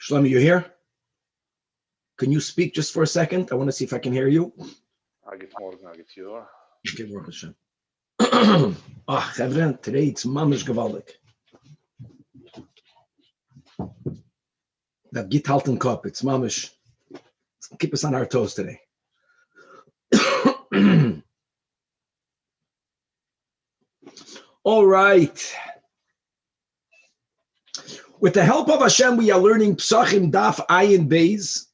Shlomi, you here? Can you speak just for a second? I want to see if I can hear you. Okay, Baruch Hashem. Chavren, today it's mamish gewaldig. That git halten cup, it's mamish. Keep us on our toes today. All right. With the help of Hashem, we are learning Pesachim Daf Ayin Beis.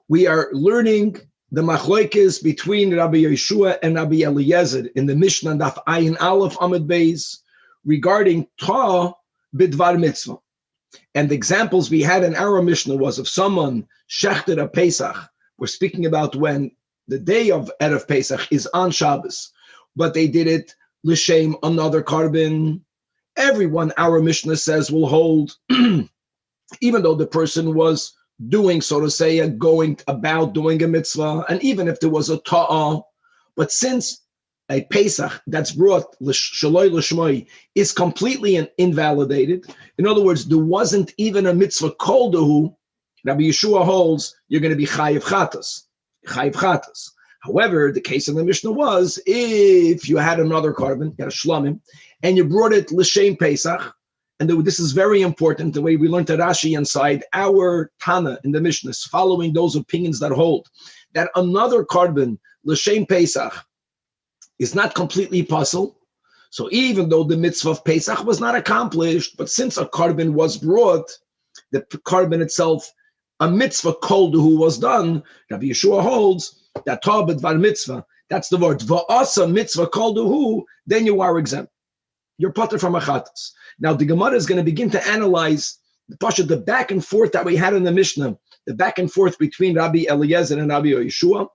We are learning the machloikes between Rabbi Yeshua and Rabbi Eliezer in the Mishnah Daf Ayin Aleph Amud Beis regarding Ta Bidvar Mitzvah. And the examples we had in our Mishnah was if someone shechted a Pesach. We're speaking about when the day of Erev Pesach is on Shabbos, but they did it l'shem another carbon. Everyone, our Mishnah says, will hold, even though the person was doing, so to say, going about doing a mitzvah, and even if there was a ta'ah, but since a Pesach that's brought shaloi l'shmoi is completely invalidated, in other words, there wasn't even a mitzvah kol dehu, Rabbi Yeshua holds, you're going to be chayiv chatas. However, the case in the Mishnah was, if you had another carbon, you had a shlamim, and you brought it l'shem Pesach, and this is very important, the way we learned at Rashi inside, our Tana in the Mishnah is following those opinions that hold, that another carbon, l'shem Pesach, is not completely puzzle. So even though the mitzvah of Pesach was not accomplished, but since a carbon was brought, the carbon itself, a mitzvah kol dehu was done, Rabbi Yeshua holds, that ta b'dvar mitzvah, that's the word, va'asa mitzvah kol dehu, then you are exempt. You're pater from achatas. Now the Gemara is going to begin to analyze the back and forth that we had in the Mishnah, the back and forth between Rabbi Eliezer and Rabbi Yeshua.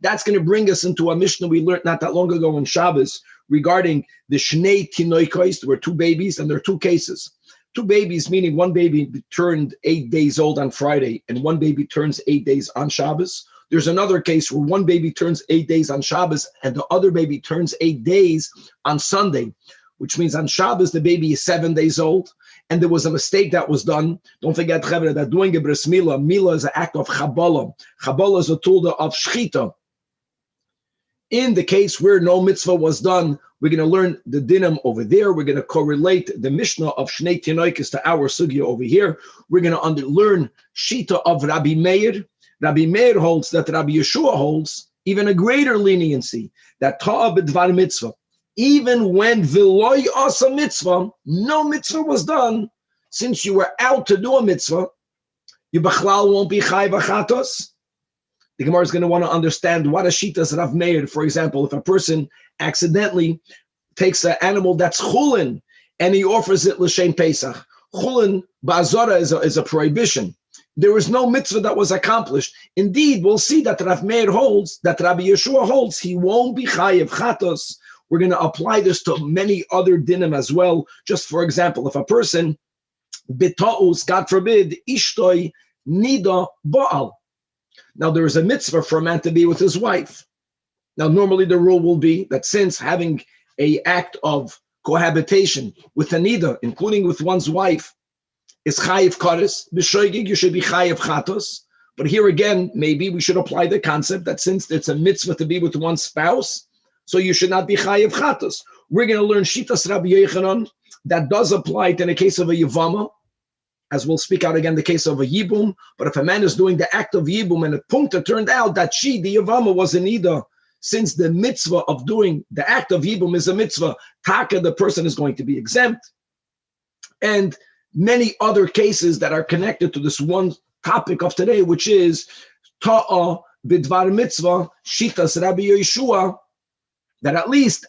That's going to bring us into a Mishnah we learned not that long ago in Shabbos regarding the Shnei Tinoikos. There were two babies, and there are two cases. Two babies, meaning one baby turned 8 days old on Friday, and one baby turns 8 days on Shabbos. There's another case where one baby turns 8 days on Shabbos, and the other baby turns 8 days on Sunday, which means on Shabbos, the baby is 7 days old, and there was a mistake that was done. Don't forget, Chavre, that doing a bris milah, milah is an act of Chabolah. Chabolah is a tool of Shchita. In the case where no mitzvah was done, we're going to learn the dinam over there. We're going to correlate the Mishnah of Shnei Tinoikos to our sugya over here. We're going to learn Shita of Rabbi Meir. Rabbi Meir holds that Rabbi Yeshua holds even a greater leniency, that ta'a b'dvar mitzvah. Even when v'loy asa mitzvah, no mitzvah was done, since you were out to do a mitzvah, you b'chlal won't be chayv achatos. The Gemara is going to want to understand what a shitas Rav Meir, for example, if a person accidentally takes an animal that's chulin and he offers it l'shem Pesach. Chulin ba'azara is a prohibition. There is no mitzvah that was accomplished. Indeed, we'll see that Rav Meir holds, that Rabbi Yeshua holds, he won't be chayiv chatos. We're going to apply this to many other dinim as well. Just for example, if a person, b'ta'us, God forbid, ishtoi nida ba'al. Now, there is a mitzvah for a man to be with his wife. Now, normally the rule will be that since having an act of cohabitation with a nida, including with one's wife, is chayiv kares, b'shoigig, you should be chayiv chatos. But here again, maybe we should apply the concept that since it's a mitzvah to be with one's spouse, so you should not be chayiv chatos. We're going to learn shitas Rabbi Yochanan that does apply to the case of a yivama, as we'll speak out again, the case of a yibum. But if a man is doing the act of yibum and it punkta turned out that she, the yivama, was a nida, since the mitzvah of doing the act of yibum is a mitzvah, taka, the person is going to be exempt. And many other cases that are connected to this one topic of today, which is ta'a bidvar mitzvah, shitas Rabbi Yeshua, that at least,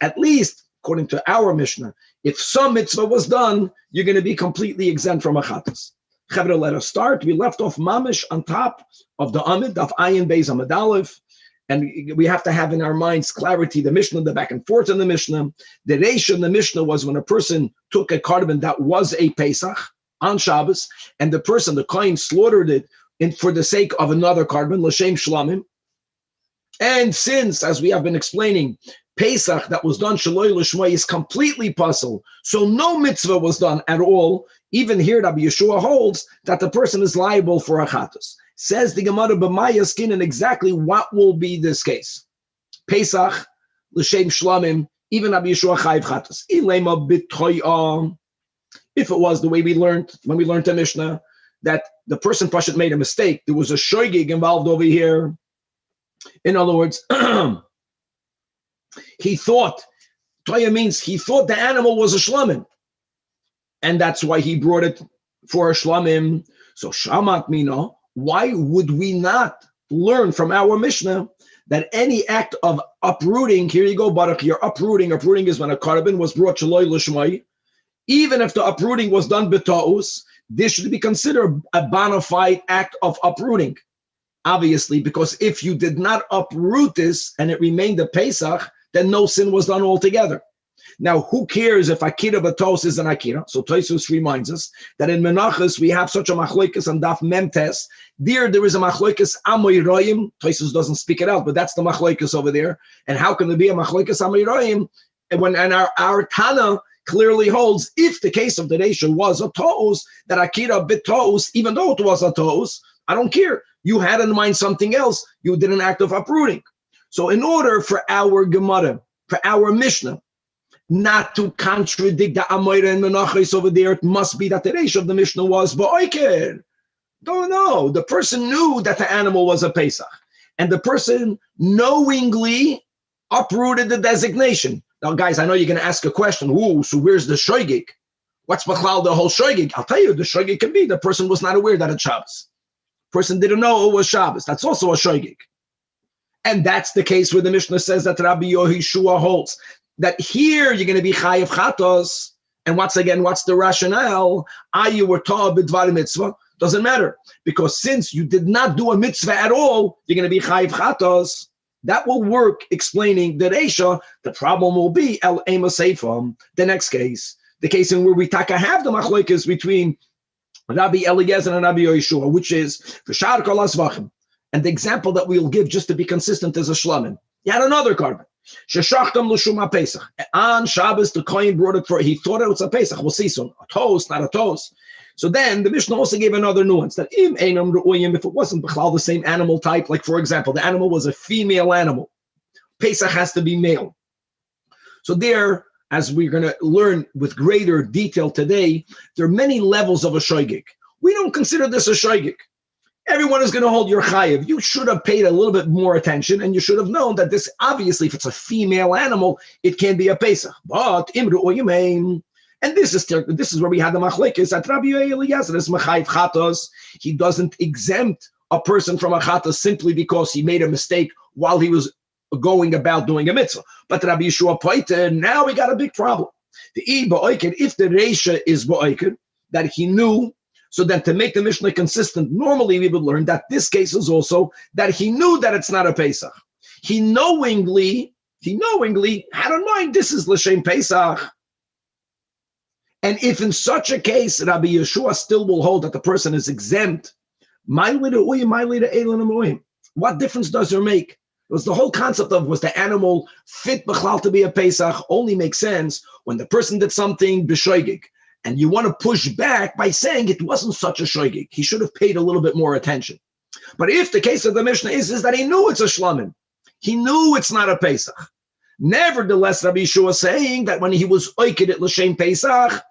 according to our Mishnah, if some mitzvah was done, you're going to be completely exempt from achatas. Chavre, let us start. We left off mamish on top of the Amid, of Ayin Beis Amid Aleph, and we have to have in our minds clarity, the Mishnah, the back and forth in the Mishnah. The Reish in the Mishnah was when a person took a carbon that was a Pesach on Shabbos, and the person, the kohen, slaughtered it for the sake of another carbon, l'shem shlamim. And since, as we have been explaining, Pesach that was done Shaloi L'Shmoi is completely puzzle. So no mitzvah was done at all. Even here, Rabbi Yeshua holds that the person is liable for a chatos. Says the Gemara b'maya skin, and exactly what will be this case. Pesach l'shem shlamim, even Rabbi Yeshua chayiv chatos. Ilema b'toya. If it was the way we learned when we learned the Mishnah, that the person Pashut made a mistake, there was a shoygig involved over here. In other words, he thought, Toya means he thought the animal was a shlamim, and that's why he brought it for a shlamim. So shamat mina, why would we not learn from our Mishnah that any act of uprooting, here you go, Baruch, you're uprooting is when a korban was brought shaloi l'shmai, even if the uprooting was done b'ta'us, this should be considered a bona fide act of uprooting. Obviously, because if you did not uproot this and it remained a Pesach, then no sin was done altogether. Now, who cares if Akira Batos is an Akira? So Tosfos reminds us that in Menachos we have such a machloikas on Daf Memtes. There is a machloikas Amoyroyim. Tosfos doesn't speak it out, but that's the machloikas over there. And how can there be a machloikas Amoyroyim? And our Tana clearly holds, if the case of the nation was a Toos, that Akira Bitos, even though it was a Toos, I don't care. You had in mind something else. You did an act of uprooting. So in order for our Gemara, for our Mishnah, not to contradict the Amoyra and Menachos over there, it must be that the Reish of the Mishnah was Ba'oiker. Don't know. The person knew that the animal was a Pesach. And the person knowingly uprooted the designation. Now, guys, I know you're going to ask a question. Ooh, so where's the shoygig? What's Bachlal, the whole shoygig? I'll tell you, the shoygig can be the person was not aware that it's Shabbos. Person didn't know it was Shabbos. That's also a shoygig. And that's the case where the Mishnah says that Rabbi Yehoshua holds that here you're going to be chayiv chatos. And what's the rationale? You were taught b'dvar mitzvah. Doesn't matter. Because since you did not do a mitzvah at all, you're going to be chayiv chatos. That will work explaining the Reisha. The problem will be el ema seifam. The next case, the case in where we have the machlokes between Rabbi Eliezer and Rabbi Yehoshua, which is v'shar kol hasvachim. And the example that we'll give just to be consistent is a shlamim. You had another korban. Sheshachtam l'shuma Pesach. On Shabbos, the Kohen brought it for, he thought it was a Pesach. We'll see soon. A toast, not a toast. So then the Mishnah also gave another nuance that if it wasn't the same animal type, like for example, the animal was a female animal, Pesach has to be male. So there, as we're going to learn with greater detail today, there are many levels of a shoygig. We don't consider this a shoygig. Everyone is going to hold your chayiv. You should have paid a little bit more attention, and you should have known that this, obviously, if it's a female animal, it can be a Pesach. But imru oyimein. And this is where we had the machlekes at Rabbi Eliezer is mechayiv chatos. He doesn't exempt a person from a chatos simply because he made a mistake while he was going about doing a mitzvah. But Rabbi Yeshua pointed, now we got a big problem. If the Reisha is ba'oiker, that he knew, so then to make the Mishnah consistent, normally we would learn that this case is also that he knew that it's not a Pesach. He knowingly had in mind this is l'shem Pesach. And if in such a case, Rabbi Yeshua still will hold that the person is exempt, what difference does it make? It was the whole concept of, was the animal fit b'chlal to be a Pesach, only makes sense when the person did something b'shoigig. And you want to push back by saying it wasn't such a shoigig. He should have paid a little bit more attention. But if the case of the Mishnah is that he knew it's a shlamim, he knew it's not a Pesach. Nevertheless, Rabbi Yeshua is saying that when he was oiked at l'shem Pesach,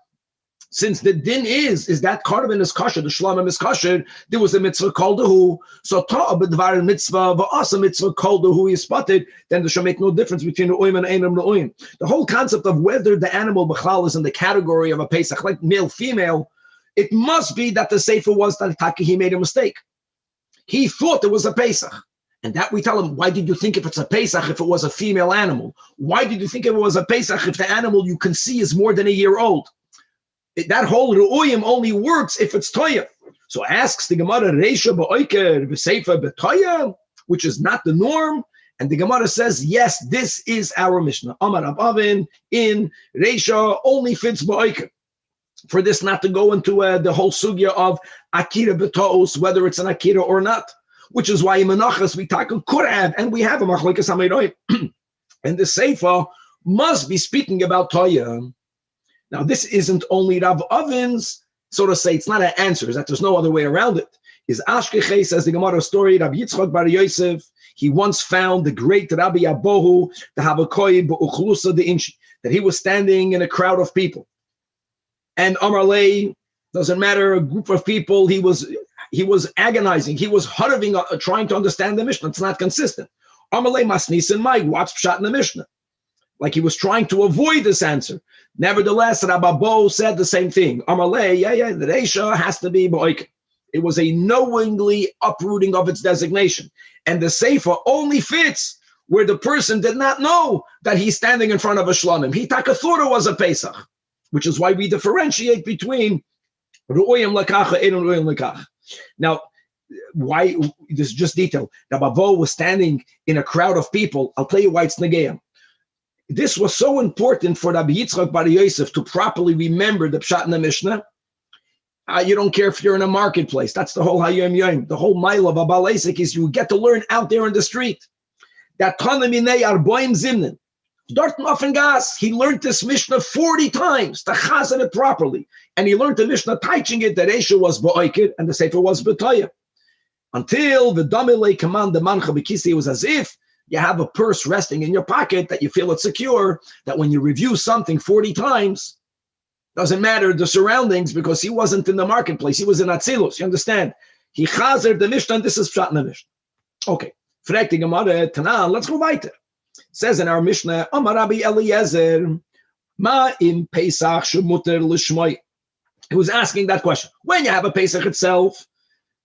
since the din is that korban is kosher, the shlamim is kosher, there was a mitzvah called hu. So ta'a b'dvar mitzvah v'asa mitzvah called hu is spotted, then there shall make no difference between the oim and einam l'oim. The whole concept of whether the animal b'chlal is in the category of a Pesach, like male, female, it must be that the sefer was that he made a mistake. He thought it was a Pesach. And that we tell him, why did you think if it's a Pesach if it was a female animal? Why did you think if it was a Pesach if the animal you can see is more than a year old? That whole ru'uyim only works if it's toya. So asks the Gemara, Reisha ba'oiker v'seifa b'toya, which is not the norm. And the Gemara says, yes, this is our Mishnah. Amar Abavin in Reisha only fits ba'oiker. For this not to go into the whole sugya of akira b'toos, whether it's an akira or not. Which is why in Menachos we tackle Kur'an, and we have a machlokes hameroim. And the Seifa must be speaking about Toya. Now, this isn't only Rav Oven's, so to say, it's not an answer, that there's no other way around it. Is Ashkeche, says the Gemara story, Rabbi Yitzchak Bar Yosef, he once found the great Rabbi Abohu, the Habakoi B'Uchlusa de Inchi, that he was standing in a crowd of people. And Amar Lei, doesn't matter, a group of people, he was agonizing, he was hurrying, trying to understand the Mishnah. It's not consistent. Amar Lei Masnis and Mike, what's Pshat in the Mishnah? Like he was trying to avoid this answer. Nevertheless, Rabbi Bo said the same thing. Amar Lei, the Reisha has to be Bo'ik. It was a knowingly uprooting of its designation. And the Seifa only fits where the person did not know that he's standing in front of a Shlomim. He thought it was a Pesach, which is why we differentiate between Ru'oyim Lakach and Ru'oyim Lakach. Now, why, this is just detail. Rabbi Bo was standing in a crowd of people. I'll tell you why it's Negeim. This was so important for Rabbi Yitzchak Bar Yosef to properly remember the Pshat in the Mishnah. You don't care if you're in a marketplace. That's the whole Hayom Yom. The whole mile of Abal Esek is you get to learn out there in the street. That Tanaminei Arboim Zimnin. Dort Muffen Gas. He learned this Mishnah 40 times to chazan it properly. And he learned the Mishnah teaching it that Esha was Bo'oikid and the Sefer was B'toya. Until the Damile command the Mancha B'kisi, it was as if you have a purse resting in your pocket that you feel it's secure, that when you review something 40 times, doesn't matter the surroundings because he wasn't in the marketplace. He was in Atzilus. You understand? He chazer the Mishnah, and this is Pshat in the Mishnah. Okay. Fragt die Gemara, Tanach, let's go weiter. It says in our Mishnah, Amar Rabbi Eliezer, Ma im Pesach shemuter l'shmoi. He was asking that question. When you have a Pesach itself,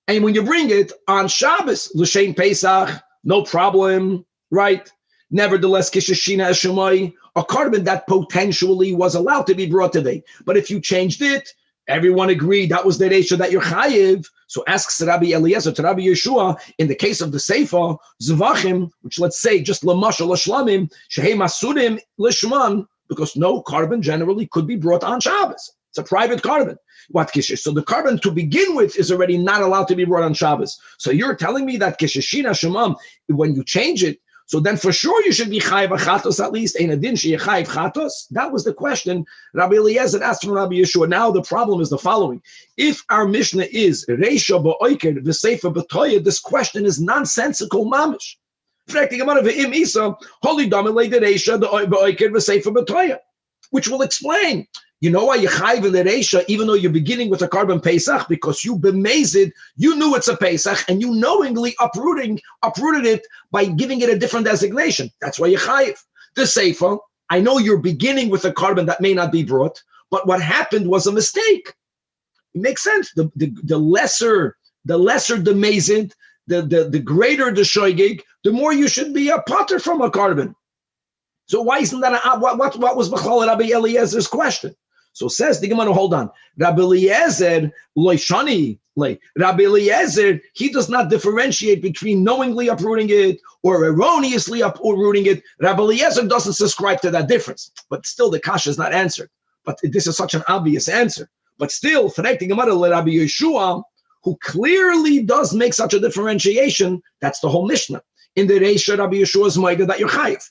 and when you bring it on Shabbos, l'shem Pesach, no problem, right? Nevertheless, kishashina eshemoi, a carbon that potentially was allowed to be brought today. But if you changed it, everyone agreed that was the ratio that you're chayiv. So asks Rabbi Eliezer to Rabbi Yeshua, in the case of the Seifa, Zavachim, which let's say just Lamashal Lashlamim, Shehei Masurim Lishman, because no carbon generally could be brought on Shabbos. It's a private carbon. What kishish? So the carbon to begin with is already not allowed to be brought on Shabbos. So you're telling me that kishashina shemam, when you change it, so then for sure you should be chayiv chatos at least. Ein adin sheyechayiv chatos. That was the question Rabbi Eliezer asked from Rabbi Yeshua. Now the problem is the following: if our Mishnah is reisha ba'oiker v'seifa b'toya, this question is nonsensical mamish. Which will explain. You know why you chayiv in the reisha, even though you're beginning with a carbon Pesach, because you bemazed, you knew it's a Pesach, and you knowingly uprooted it by giving it a different designation. That's why you chayiv. The Seifa, I know you're beginning with a carbon that may not be brought, but what happened was a mistake. It makes sense. The lesser the mazed, the greater the shoygig, the more you should be a potter from a carbon. So why isn't that what was B'chol Rabbi Eliezer's question? So says the Gemara, hold on. Rabbi Eliezer, loishani, Rabbi Eliezer, he does not differentiate between knowingly uprooting it or erroneously uprooting it. Rabbi Eliezer doesn't subscribe to that difference. But still, the kasha is not answered. But this is such an obvious answer. But still, Rabbi Yeshua, who clearly does make such a differentiation, that's the whole Mishnah. In the Reisha, Rabbi Yeshua's Maida that you're chayiv.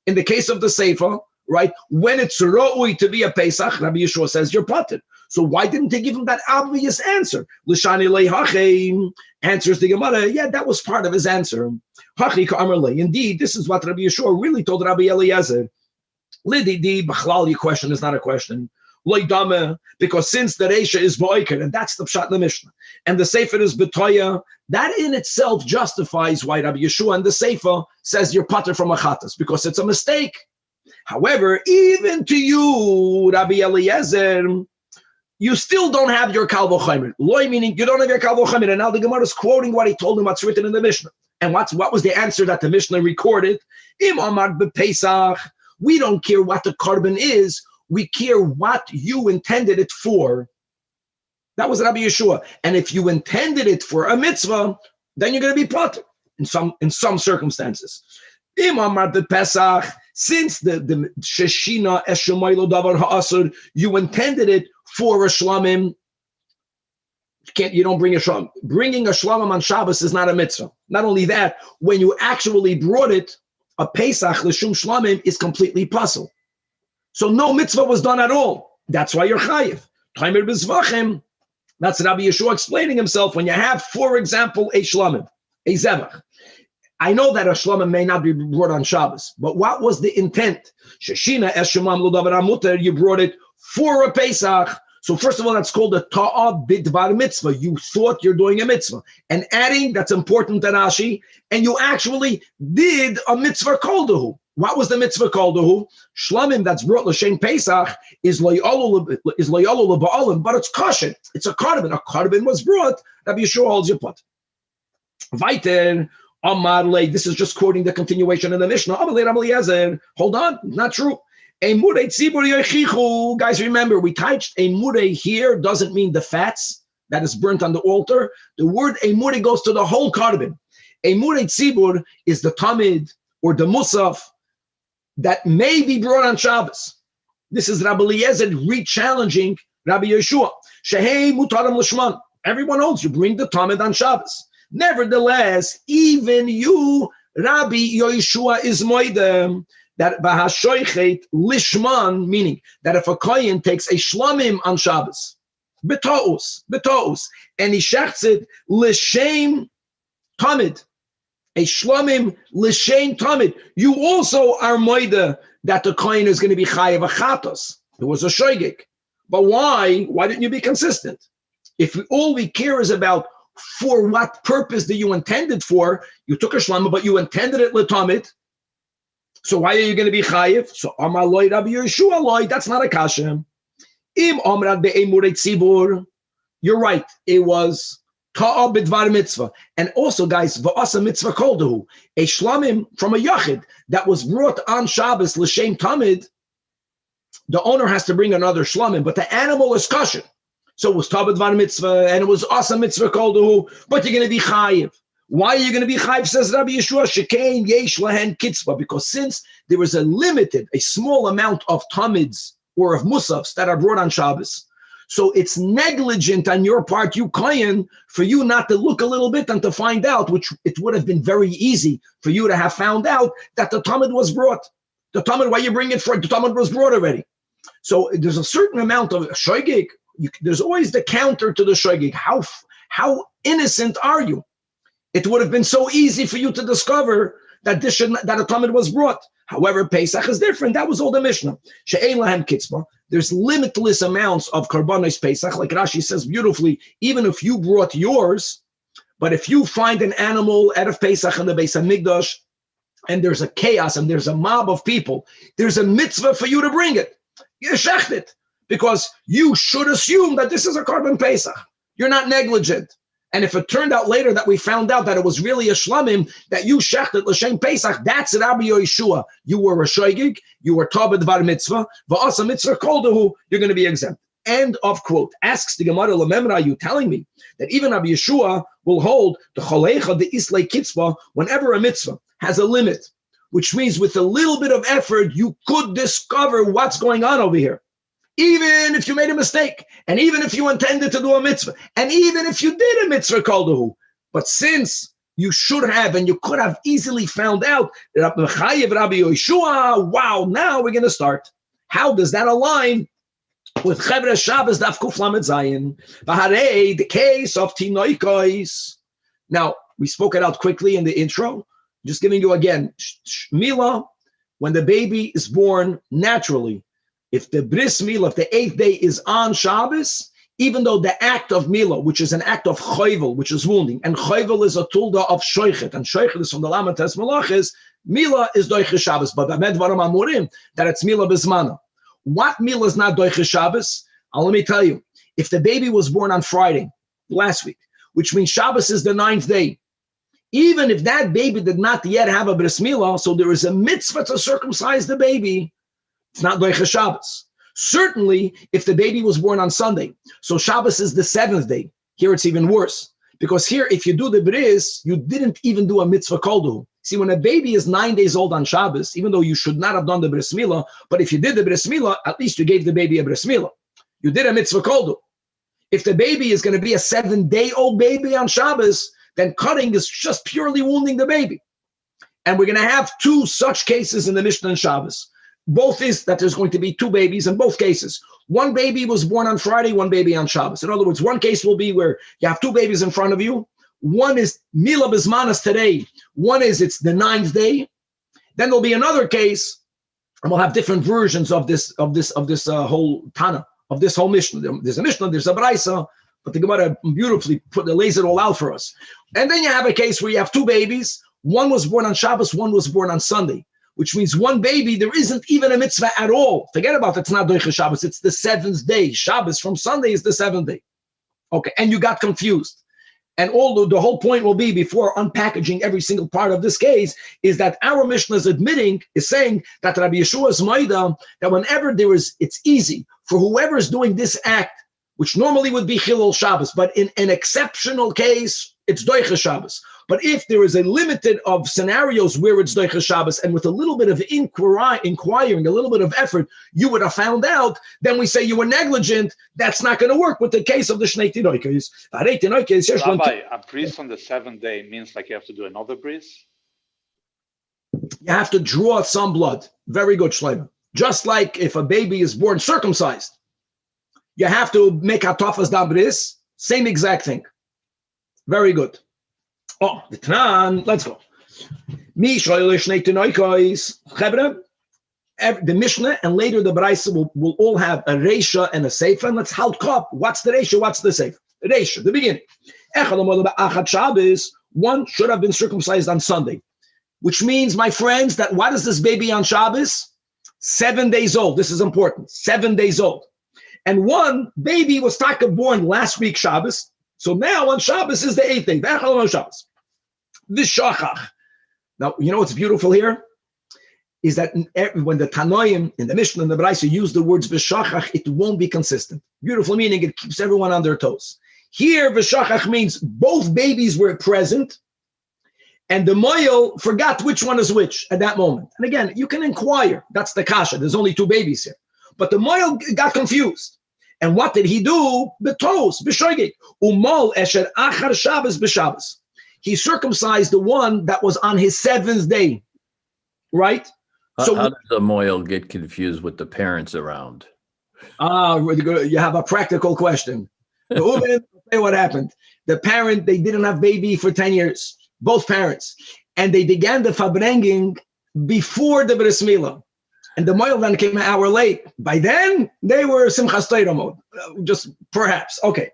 In the case of the Seifa, right, when it's ro'ui to be a Pesach, Rabbi Yeshua says you're potted. So why didn't they give him that obvious answer? L'shani le'hachem answers the Gemara. Yeah, that was part of his answer. Hachi ka'amar le. Indeed, this is what Rabbi Yeshua really told Rabbi Eliezer. Lididi b'chlal, your question is not a question. Loidame, because since the Reisha is bo'oker, and that's the pshat in the Mishnah, and the Sefer is b'toya, that in itself justifies why Rabbi Yeshua and the Sefer says you're potter from a chatas, because it's a mistake. However, even to you, Rabbi Eliezer, you still don't have your kal v'chomer. Loi meaning you don't have your kal v'chomer. And now the Gemara is quoting what he told him, what's written in the Mishnah. And what was the answer that the Mishnah recorded? Im amar b'Pesach. We don't care what the carbon is. We care what you intended it for. That was Rabbi Yeshua. And if you intended it for a mitzvah, then you're going to be potter in some circumstances. Im amar b'Pesach. Since the sheshina eshemaylo davar ha'asur, you intended it for a shlamim. You don't bring a shlamim. Bringing a shlamim on Shabbos is not a mitzvah. Not only that, when you actually brought it, a Pesach l'shum shlamim is completely puzzle. So no mitzvah was done at all. That's why you're chayiv. Taimer b'zvachim. That's Rabbi Yeshua explaining himself. When you have, for example, a shlamim, a zevach. I know that a shlamim may not be brought on Shabbos, but what was the intent? Sheshina es shemam l'davar hamuter. You brought it for a Pesach. So first of all, that's called a ta'ah bidvar mitzvah. You thought you're doing a mitzvah. And adding, that's important to Rashi, and you actually did a mitzvah koldahu. What was the mitzvah koldahu? Shlamim that's brought l'shem Pesach is loyalu leba'alim, but it's kosher. It's a korban. A korban was brought. Rabbi Yeshua holds your pot. Weiter, Amar le. This is just quoting the continuation of the Mishnah. Amar le Rabbi Eliezer. Hold on, not true. Guys, remember, we touched a murei here doesn't mean the fats that is burnt on the altar. The word a murei goes to the whole korban. A murei tzibur is the tamid or the musaf that may be brought on Shabbos. This is Rabbi Eliezer re-challenging Rabbi Yeshua. Shehei mutaram l'shman. Everyone knows you bring the tamid on Shabbos. Nevertheless, even you, Rabbi Yeshua, is moidem. That bahashoichet lishman, meaning that if a kohen takes a shlamim on Shabbos, beto'us, and he shechts it l'shem tamid, a shlamim l'shem tamid, you also are moida that the kohen is going to be chayav achatos. It was a shoygik. But why? Why didn't you be consistent? If all we care is about for what purpose do you intend it for, you took a shlamim, but you intended it l'tamid. So why are you going to be chayiv? So Amar loy Rabbi Yeshua loy. That's not a kasha. Im omrad be'emurei tzibur. You're right. It was ta'ah b'dvar mitzvah. And also, guys, va'asa mitzvah koldahu. A shlamim from a yachid that was brought on Shabbos l'shem tamid. The owner has to bring another shlamim, but the animal is kosher. So it was ta'ah b'dvar mitzvah, and it was asa mitzvah koldahu. But you're going to be chayiv. Why are you going to be chayiv, says Rabbi Yeshua? Shekain yesh lahen kitzvah. Because since there is a small amount of tamids or of musafs that are brought on Shabbos, so it's negligent on your part, you kohen, for you not to look a little bit and to find out, which it would have been very easy for you to have found out that the tamid was brought. The tamid, why you bring it for? The tamid was brought already. So there's a certain amount of shoygig. There's always the counter to the shoygig. How innocent are you? It would have been so easy for you to discover that that a tamid was brought. However, Pesach is different. That was all the Mishnah. She'ein lahem kitzvah. There's limitless amounts of karbanos Pesach, like Rashi says beautifully. Even if you brought yours, but if you find an animal out of Pesach in the Beis Hamikdash, and there's a chaos and there's a mob of people, there's a mitzvah for you to bring it. You shecht it because you should assume that this is a karban Pesach. You're not negligent. And if it turned out later that we found out that it was really a shlamim, that you shechted l'shem Pesach, that's Rabbi Yeshua. You were a shoygig, you were tabed var mitzvah, va'asa mitzvah koldahu, you're going to be exempt. End of quote. Asks the Gemara Lememra, are you telling me that even Rabbi Yeshua will hold the cholecha, the islay kitzvah, whenever a mitzvah has a limit, which means with a little bit of effort, you could discover what's going on over here. Even if you made a mistake, and even if you intended to do a mitzvah, and even if you did a mitzvah koldahu, but since you should have and you could have easily found out that Rabbi Yeshua, wow, now we're going to start. How does that align with Chevra Shabbos Daf Kuf Lamed Zayin? Baharei, the case of Tinoikos. Now, we spoke it out quickly in the intro. Just giving you again, Mila, when the baby is born naturally, if the bris milah, if the 8th day is on Shabbos, even though the act of milah, which is an act of chayvel, which is wounding, and chayvel is a tulda of shoichet, and shoichet is from the Lamed Tes Malachis, milah is doiche Shabbos, but the medvarim amurim that it's milah bismana. What milah is not doiche Shabbos? Let me tell you, if the baby was born on Friday last week, which means Shabbos is the 9th day, even if that baby did not yet have a bris milah, so there is a mitzvah to circumcise the baby. It's not doiche Shabbos. Certainly, if the baby was born on Sunday, so Shabbos is the 7th day. Here it's even worse. Because here, if you do the bris, you didn't even do a mitzvah koldu. See, when a baby is 9 days old on Shabbos, even though you should not have done the bris milah, but if you did the bris milah, at least you gave the baby a bris milah. You did a mitzvah koldu. If the baby is going to be a 7-day-old baby on Shabbos, then cutting is just purely wounding the baby. And we're going to have two such cases in the Mishnah and Shabbos. Both is that there's going to be two babies in both cases. One baby was born on Friday, one baby on Shabbos. In other words, one case will be where you have two babies in front of you. One is Mila Bismanas today. One is it's the 9th day. Then there'll be another case, and we'll have different versions of this whole Tanach, of this whole Mishnah. There's a Mishnah, there's a Braisa, but the Gemara beautifully lays it all out for us. And then you have a case where you have two babies. One was born on Shabbos, one was born on Sunday, which means one baby, there isn't even a mitzvah at all. Forget about it, it's not Doicha Shabbos, it's the 7th day. Shabbos from Sunday is the 7th day. Okay, and you got confused. And the whole point will be, before unpackaging every single part of this case, is that our Mishnah is saying that Rabbi Yeshua's Maida, that whenever it's easy for whoever is doing this act, which normally would be Chilul Shabbos, but in an exceptional case, it's Doicha Shabbos. But if there is a limited of scenarios where it's Doicha Shabbos, and with a little bit of inquiring, a little bit of effort, you would have found out, then we say you were negligent. That's not going to work with the case of the Shnei Tinoikos. Rabbi, a bris on the 7th day means like you have to do another bris? You have to draw some blood. Very good, Shleimer. Just like if a baby is born circumcised, you have to make hatafas da bris, same exact thing. Very good. Oh, the Tanan, let's go. The Mishnah and later the Braisa will all have a Reisha and a Seifa, and let's halt up. What's the Reisha? What's the Seifa? The Reisha, the beginning. One should have been circumcised on Sunday, which means, my friends, that what is this baby on Shabbos? 7 days old. This is important. 7 days old. And one baby was born last week Shabbos. So now on Shabbos is the 8th day. Shabbos. V'shachach. Now, you know what's beautiful here? Is that when the Tanoim in the Mishnah and the Braisa use the words v'shachach, it won't be consistent. Beautiful meaning it keeps everyone on their toes. Here, v'shachach means both babies were present, and the moyel forgot which one is which at that moment. And again, you can inquire. That's the kasha. There's only two babies here. But the moyel got confused. And what did he do? Betos, b'shoigig. Umol esher achar Shabbos b'Shabbos. He circumcised the one that was on his 7th day, right? So how does the moyel get confused with the parents around? You have a practical question. Say what happened. The parent, they didn't have baby for 10 years, both parents. And they began the fabrenging before the bris milah. And the moyel then came an hour late. By then, they were simchas Torah mode, just perhaps. Okay,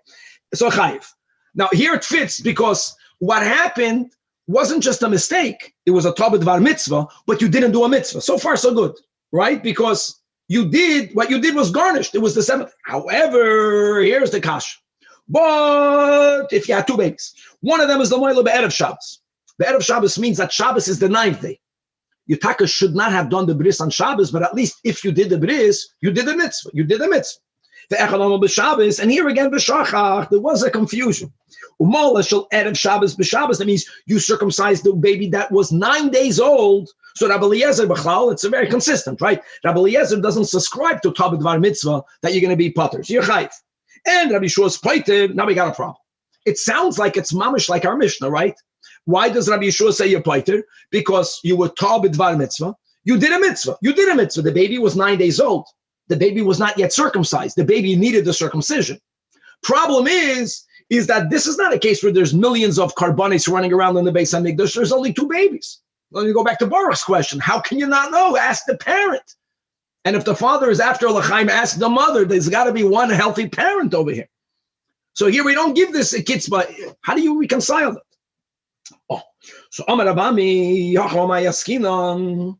so chayiv. Now here it fits because what happened wasn't just a mistake. It was a tabed var mitzvah, but you didn't do a mitzvah. So far, so good, right? Because what you did was garnished. It was the 7th. However, here's the kash. But if you had two babies, one of them is the moyel be'erev Shabbos. Be'erev Shabbos means that Shabbos is the 9th day. Yutaka should not have done the bris on Shabbos, but at least if you did the bris, you did the mitzvah. You did the mitzvah. The echolom b'Shabbos, and here again b'shachach, there was a confusion. Umol shel erev Shabbos b'Shabbos. That means you circumcised the baby that was 9 days old. So Rabbi Eliezer b'chlal, it's very consistent, right? Rabbi Eliezer doesn't subscribe to tabed var mitzvah that you're going to be potter. So you're chayv. And Rabbi Yeshua's poiter. Now we got a problem. It sounds like it's mamish like our Mishnah, right? Why does Rabbi Yeshua say you're poiter? Because you were taught b'dvar mitzvah. You did a mitzvah. You did a mitzvah. The baby was 9 days old. The baby was not yet circumcised. The baby needed the circumcision. Problem is that this is not a case where there's millions of karbonis running around in the Beis HaMikdash. There's only two babies. Let me go back to Baruch's question. How can you not know? Ask the parent. And if the father is after L'chaim, ask the mother. There's got to be one healthy parent over here. So here we don't give this a kitzvah. How do you reconcile that? Oh, so Amar Abami, Yachomai Yaskinon.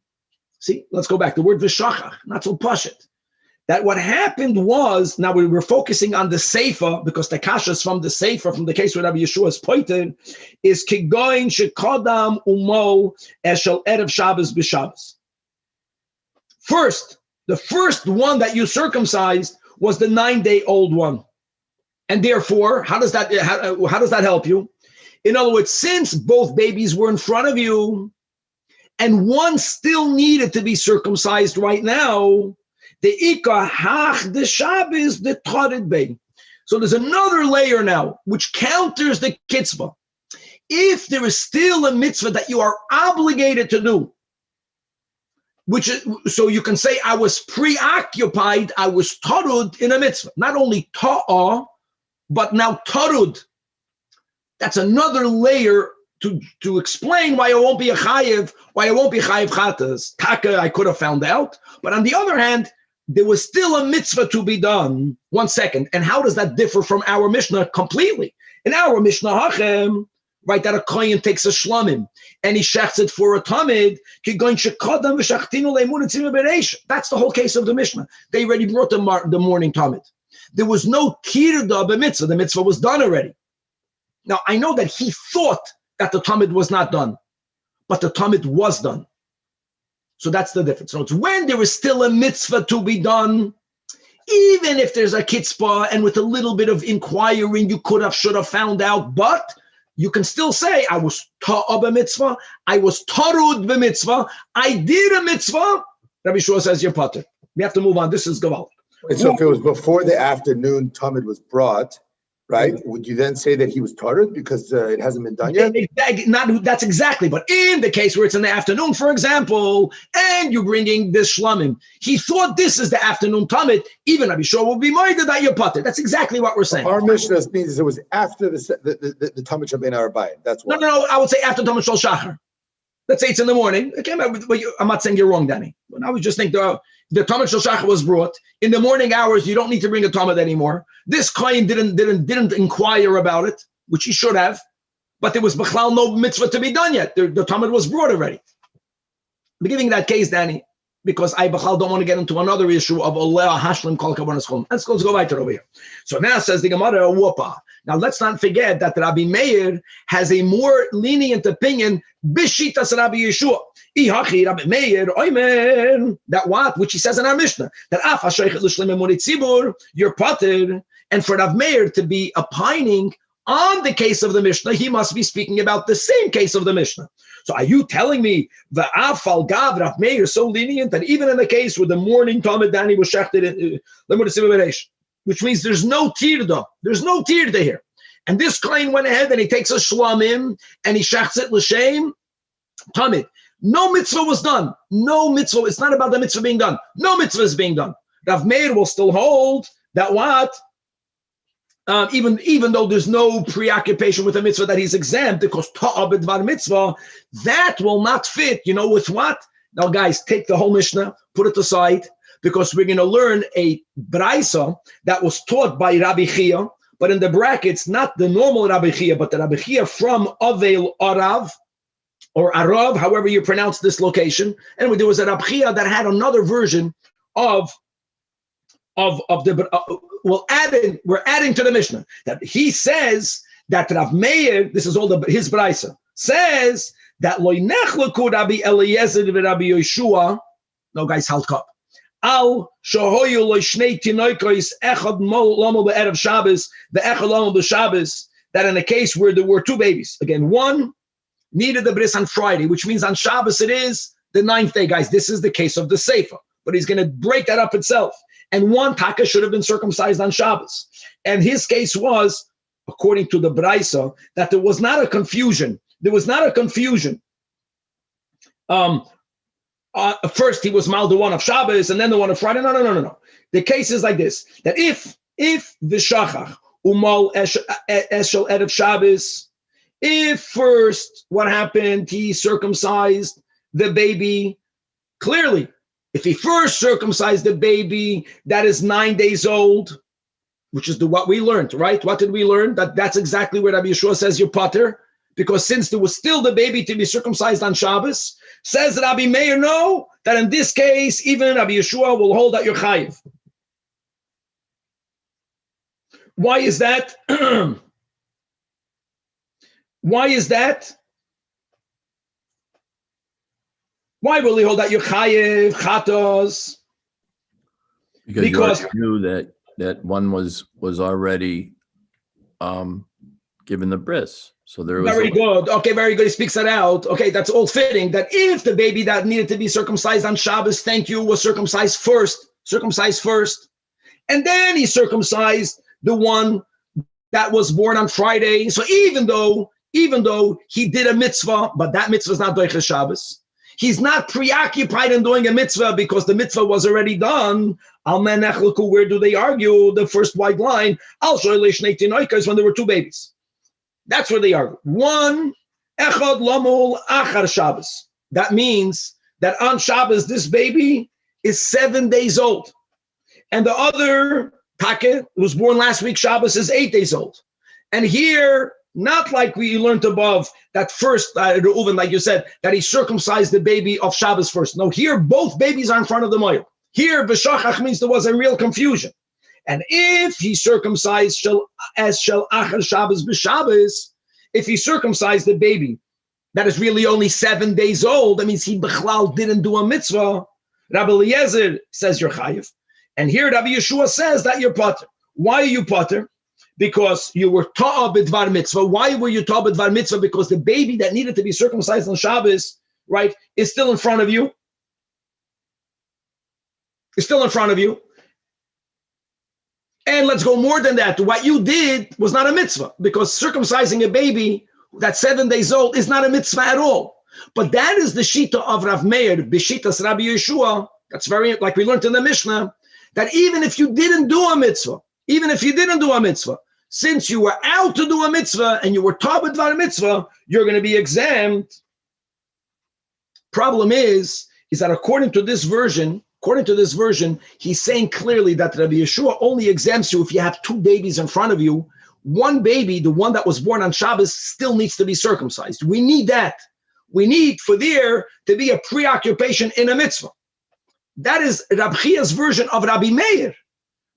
See, let's go back. The word v'shachach, not so pashit. That what happened was, now we were focusing on the Seifa, because the kashas from the Seifa, from the case where Rabbi Yeshua is pointed, is kigoin shekodam umo eshel erev Shabbos b'Shabbos. First, the first one that you circumcised was the 9-day-old one. And therefore, how does that help you? In other words, since both babies were in front of you, and one still needed to be circumcised right now, the ikah hach the Shabbos the tarid bay. So there's another layer now which counters the kitzvah. If there is still a mitzvah that you are obligated to do, which is, so you can say, I was preoccupied, I was tarud in a mitzvah. Not only ta'ah, but now tarud. That's another layer to explain why I won't be a chayiv, why I won't be chayiv chatas. Taka, I could have found out. But on the other hand, there was still a mitzvah to be done. 1 second. And how does that differ from our Mishnah completely? In our Mishnah, Hachem, right, that a kohen takes a shlamim and he shechts it for a tamid. That's the whole case of the Mishnah. They already brought the morning tamid. There was no tirda b'mitzvah. The mitzvah was done already. Now, I know that he thought that the tamid was not done, but the tamid was done. So that's the difference. So it's when there is still a mitzvah to be done, even if there's a kitzpah and with a little bit of inquiring, you could have, should have found out, but you can still say, I was ta'ah b'mitzvah, I was tarud b'mitzvah, I did a mitzvah. Rabbi Shua says, you're pater. We have to move on. This is Gaval. So if it was before the afternoon tamid was brought, right? Would you then say that he was tarred because it hasn't been done yet? That's exactly. But in the case where it's in the afternoon, for example, and you're bringing this shlamim, he thought this is the afternoon tamid. Even Rabbi Shua will be minded that you're pater. That's exactly what we're saying. Our Mishnah means it was after the tamid shabbein arabayim. That's why. No. I would say after tamid shal shachar. Let's say it's in the morning. Okay, I'm not saying you're wrong, Danny. But I was just thinking the tamid shal shachar was brought in the morning hours. You don't need to bring a tamid anymore. This kohen didn't inquire about it, which he should have, but there was b'chlal no mitzvah to be done yet. The tamid was brought already. I'm giving that case, Danny, because I b'chlal don't want to get into another issue of Elyahu hashlim kol kavanas chum. Let's go right over here. So now says the Gemara, whoopah. Now let's not forget that Rabbi Meir has a more lenient opinion. Bishitas Rabbi Yeshua. Ihachi Rabbi Meir oimer. That what? Which he says in our Mishnah. That af hashaychet l'shleim emunei tzibur. You're pater. And for Rabbi Meir to be opining on the case of the Mishnah, he must be speaking about the same case of the Mishnah. So are you telling me the afal gav Rabbi Meir is so lenient that even in the case where the morning tamid Dani was shechted in which means there's no tirda. There's no tirda here. And this kohen went ahead and he takes a shlamim and he shechts it l'shem tamid. No mitzvah was done. No mitzvah. It's not about the mitzvah being done. No mitzvah is being done. Rav Meir will still hold that what? Even though there's no preoccupation with a mitzvah that he's exempt, because ta'ah b'dvar mitzvah, that will not fit. You know with what? Now, guys, take the whole Mishnah, put it aside, because we're going to learn a braisa that was taught by Rabbi Chia, but in the brackets, not the normal Rabbi Chia, but the Rabbi Chia from Avel Arav, or Arav, however you pronounce this location. Anyway, there was a Rabbi Chia that had another version of the, we're adding to the Mishnah, that he says that Rav Meir, this is all his braisa, says that Lo nechleku Rabbi Eliezer v'Rabbi Yeshua, no guys, halt up. Al shohoyu lo shnei tinoikos echad lomo be'erev Shabbos ve'echad lomo b'Shabbos, that in a case where there were two babies, again, one needed the bris on Friday, which means on Shabbos it is the 9th day, guys. This is the case of the Sefer, but he's going to break that up itself. And one taka should have been circumcised on Shabbos. And his case was, according to the Braisa, that there was not a confusion. There was not a confusion. First, he was mal the one of Shabbos, and then the one of Friday. No. The case is like this: that if the shachach umal eshel erev Shabbos, if first what happened, he circumcised the baby, clearly, if he first circumcised the baby that is 9 days old, which is what we learned, right? What did we learn? That's exactly where Rabbi Yeshua says you're pater, because since there was still the baby to be circumcised on Shabbos, says Rabbi Meir, no, that in this case, even Rabbi Yeshua will hold that you're chayiv. Why is that? Why is that? Why will he hold that you're chayiv, chatos? Because you knew that one was already given the bris. So there was very good. Okay, very good. He speaks that out. Okay, that's all fitting. That if the baby that needed to be circumcised on Shabbos, thank you, was circumcised first, and then he circumcised the one that was born on Friday. So even though even though he did a mitzvah, but that mitzvah is not doiches Shabbos. He's not preoccupied in doing a mitzvah because the mitzvah was already done. Where do they argue? The first white line, when there were two babies. That's where they argue. One, echad lamul achar Shabbos. That means that on Shabbos, this baby is 7 days old. And the other packet, who was born last week, Shabbos, is 8 days old. And here, not like we learned above, that first, Reuven, like you said, that he circumcised the baby of Shabbos first. No, here both babies are in front of the moil. Here, v'shachach means there was a real confusion. And if he circumcised as shel achar Shabbos b'Shabbos, if he circumcised the baby that is really only 7 days old, that means he b'chlal didn't do a mitzvah. Rabbi Eliezer says you're chayiv. And here Rabbi Yeshua says that you're potter. Why are you potter? Because you were ta'ah b'dvar mitzvah. Why were you ta'ah b'dvar mitzvah? Because the baby that needed to be circumcised on Shabbos, right, is still in front of you. It's still in front of you. And let's go more than that. What you did was not a mitzvah, because circumcising a baby that's 7 days old is not a mitzvah at all. But that is the shita of Rav Meir, b'shitas Rabbi Yeshua. That's very, like we learned in the Mishnah, that even if you didn't do a mitzvah, since you were out to do a mitzvah and you were taught b'dvar mitzvah, you're going to be exempt. Problem is that according to this version, he's saying clearly that Rabbi Yeshua only exempts you if you have two babies in front of you. One baby, the one that was born on Shabbos, still needs to be circumcised. We need that. We need for there to be a preoccupation in a mitzvah. That is Rabbi Chia's version of Rabbi Meir.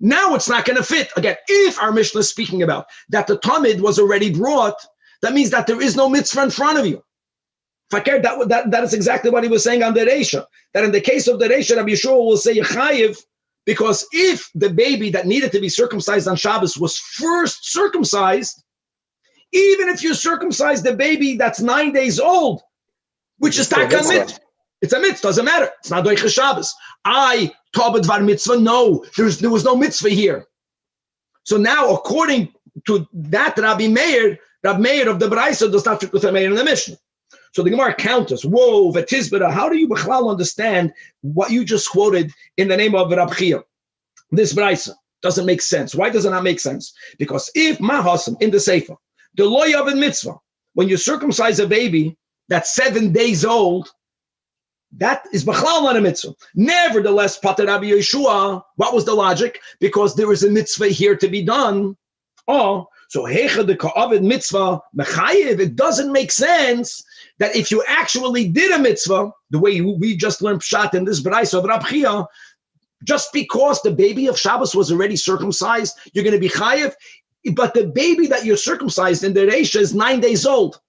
Now it's not going to fit. Again, if our Mishnah is speaking about that the Talmud was already brought, that means that there is no mitzvah in front of you. Fakir, that is exactly what he was saying on the Reisha. That in the case of the Reisha, Rabbi Yeshua will say Yechayiv, because if the baby that needed to be circumcised on Shabbos was first circumcised, even if you circumcise the baby that's 9 days old, which is taka mitzvah, it's a mitzvah, doesn't matter. It's not doiches Shabbos. I taught b'dvar mitzvah. No, there was no mitzvah here. So now, according to that Rabbi Meir of the Braisa does not fit with the Meir in the Mishnah. So the Gemara counters. Whoa, v'tizbera. How do you b'chlal understand what you just quoted in the name of Rabbi Chia? This Braisa doesn't make sense. Why does it not make sense? Because if Hassan in the Sefer, the loy of a mitzvah, when you circumcise a baby that's 7 days old, that is b'chlal not a mitzvah. Nevertheless, Pater Rabbi Yeshua, what was the logic? Because there is a mitzvah here to be done. Oh, so hecha the ka'avid mitzvah mechayev. It doesn't make sense that if you actually did a mitzvah, the way we just learned pshat in this Braisa of Rabbi Chia, just because the baby of Shabbos was already circumcised, you're going to be chayev. But the baby that you're circumcised in the Reisha is 9 days old.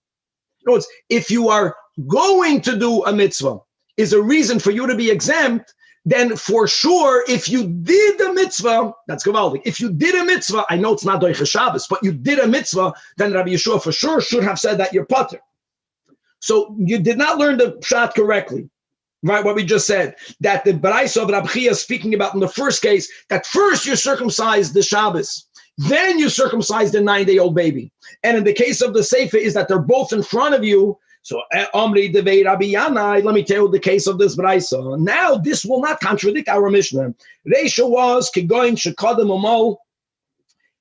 In other words, if you are going to do a mitzvah, is a reason for you to be exempt, then for sure, if you did a mitzvah, that's gavaldik. If you did a mitzvah, I know it's not doiches Shabbos, but you did a mitzvah, then Rabbi Yeshua for sure should have said that you're potter. So you did not learn the pshat correctly, right? What we just said, that the Braisa of Rabbi Chia speaking about in the first case, that first you circumcised the Shabbos, then you circumcised the 9-day-old baby. And in the case of the Sefer is that they're both in front of you. So, Omri Devei Rabbi Yanai, let me tell you the case of this Braisa. Now, this will not contradict our Mishnah. Reisha was Kigoin Shekodem Umol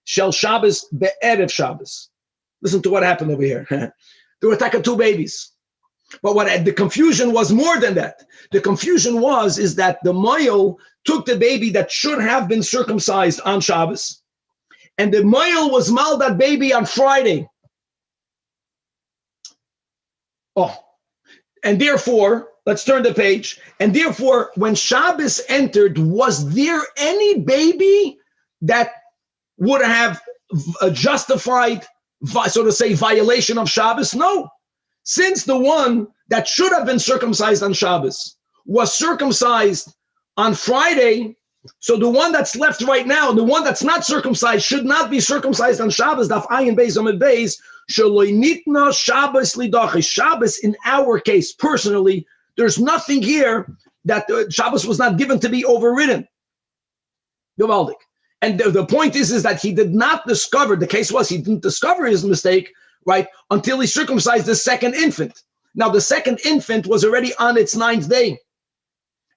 Shel Shabbos Be'erev Shabbos. Listen to what happened over here. There were two babies. But what the confusion was more than that. The confusion is that the Moil took the baby that should have been circumcised on Shabbos, and the Moil was mal that baby on Friday. Oh, and therefore, let's turn the page. And therefore, when Shabbos entered, was there any baby that would have justified, so to say, violation of Shabbos? No. Since the one that should have been circumcised on Shabbos was circumcised on Friday, so the one that's left right now, the one that's not circumcised, should not be circumcised on Shabbos. Daf Ayin Beis Amud Beis. Shabbos, in our case, personally, there's nothing here that Shabbos was not given to be overridden. And the point is that he did not discover, the case was he didn't discover his mistake. right? Until he circumcised the second infant. Now, the second infant was already on its 9th day.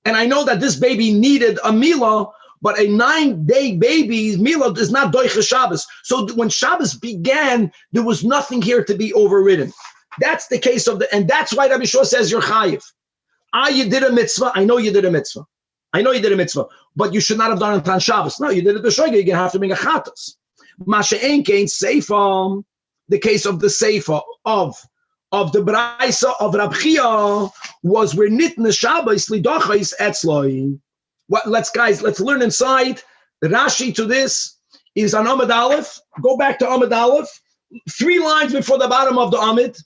And I know that this baby needed a milah, but a 9-day baby's milah is not doicha Shabbos. So when Shabbos began, there was nothing here to be overridden. That's the case of and that's why Rabbi Shua says you're chayiv. You did a mitzvah. I know you did a mitzvah. But you should not have done it on Shabbos. No, you did it b'shoigeg. You're going to have to bring a chatas. Masha ein kein seifa, the case of the seifa of the Braisa of Rab Chia was where nitna Shabbos lidachais etzloi. Let's learn inside. The Rashi to this is on Amud Aleph. Go back to Amud Aleph. 3 lines before the bottom of the Amud.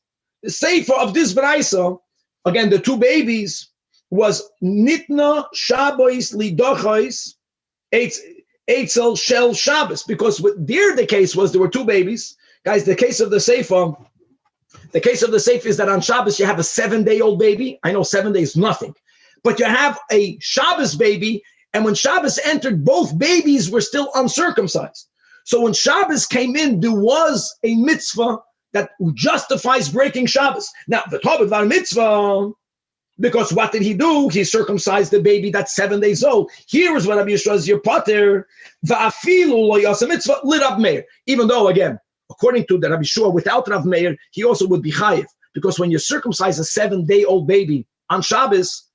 The Sefer of this Braisa, again, the 2 babies, was nitna Shabbos lidachais etzel shel Shabbos. Because there the case was there were 2 babies. Guys, the case of the Sefer is that on Shabbos you have a 7-day-old baby. I know 7 days, nothing. But you have a Shabbos baby, and when Shabbos entered, both babies were still uncircumcised. So when Shabbos came in, there was a mitzvah that justifies breaking Shabbos. Now, the Talmud var mitzvah, because what did he do? He circumcised the baby that's 7 days old. Here is what Rabbi Yeshua is your pater, va'afilu lo yasa mitzvah lirab meir. Even though, again, according to the Rabbi Shua, without Rav Meir, he also would be chayiv. Because when you circumcise a 7-day-old baby on Shabbos,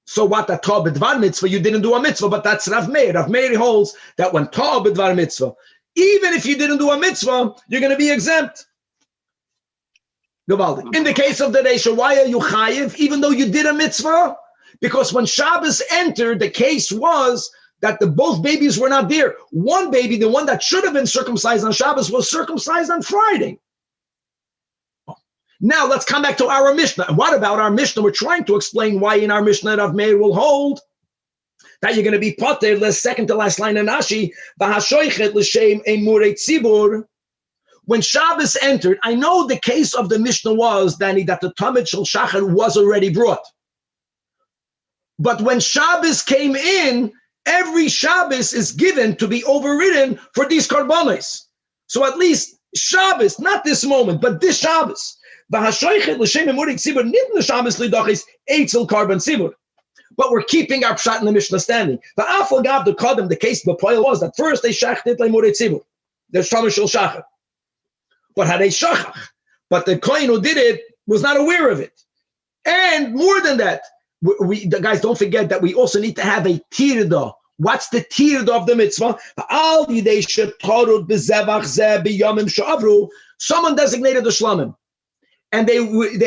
so what, that Ta'ah b'dvar mitzvah, you didn't do a mitzvah, but that's Rav Meir. Rav Meir holds that when Ta'ah b'dvar mitzvah, even if you didn't do a mitzvah, you're going to be exempt. In the case of the Reisha, why are you chayiv, even though you did a mitzvah? Because when Shabbos entered, the case was that both babies were not there. One baby, the one that should have been circumcised on Shabbos, was circumcised on Friday. Now let's come back to our Mishnah. What about our Mishnah? We're trying to explain why in our Mishnah Rav Meir will hold that you're going to be pater, the second to last line in Rashi, v'hashoichet l'shem emurei tzibur. When Shabbos entered, I know the case of the Mishnah was, Danny, that the Tamid Shel Shachar was already brought. But when Shabbos came in, every Shabbos is given to be overridden for these karbanos. So at least Shabbos, not this moment, but this Shabbos. But we're keeping our pshat in the Mishnah standing. The case of the Poil was that first they shachted lemurei tzibur. There's Tamid Shel Shachar. But had a shachach. But the kohen who did it was not aware of it. And more than that, the guys, don't forget that we also need to have a tirda. What's the tirda of the mitzvah? Someone designated the shlamim. And they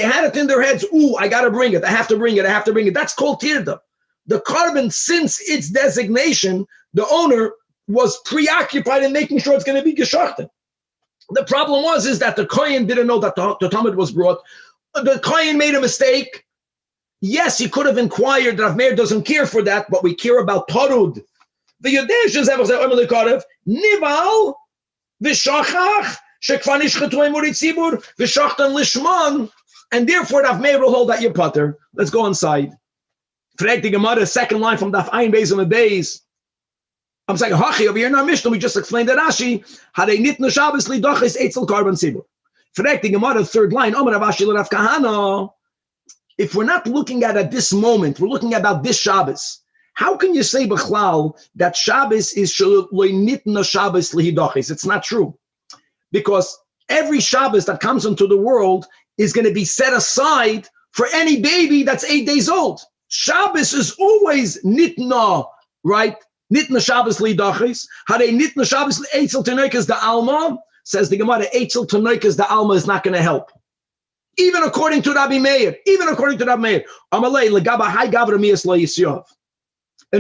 had it in their heads, I got to bring it. I have to bring it. That's called tirda. The carbon, since its designation, the owner was preoccupied in making sure it's going to be geshachten. The problem is that the kohen didn't know that the Talmud was brought. The kohen made a mistake. Yes, he could have inquired. Rav Meir doesn't care for that, but we care about Tarud. The Yodesh is ever say, Nival, V'shachach, Shekvan Ishchetu Emuri Tzibur, V'shachtan Lishman, and therefore Rav Meir will hold that your putter. Let's go inside. Frag the Gemara, second line from Daf Ayin Beis and Beis. I'm saying, Hachi, over here in our Mishnah, we just explained that Rashi, Hadei Nitna Shabbos Lidachis Eitzel Karban Tzibur. Frag the Gemara, third line, Omer Rav Ashi L'Rav Kahana. If we're not looking at this moment, we're looking about this Shabbos. How can you say b'chlal that Shabbos is loy nitna Shabbos lihidachis? It's not true, because every Shabbos that comes into the world is going to be set aside for any baby that's 8 days old. Shabbos is always nitna, right? Nitna Shabbos lihidachis. Hadei nitna Shabbos eitzel tenoikas the alma, says the Gemara. Eitzel tenoikas the alma is not going to help. Even according to Rabbi Meir, in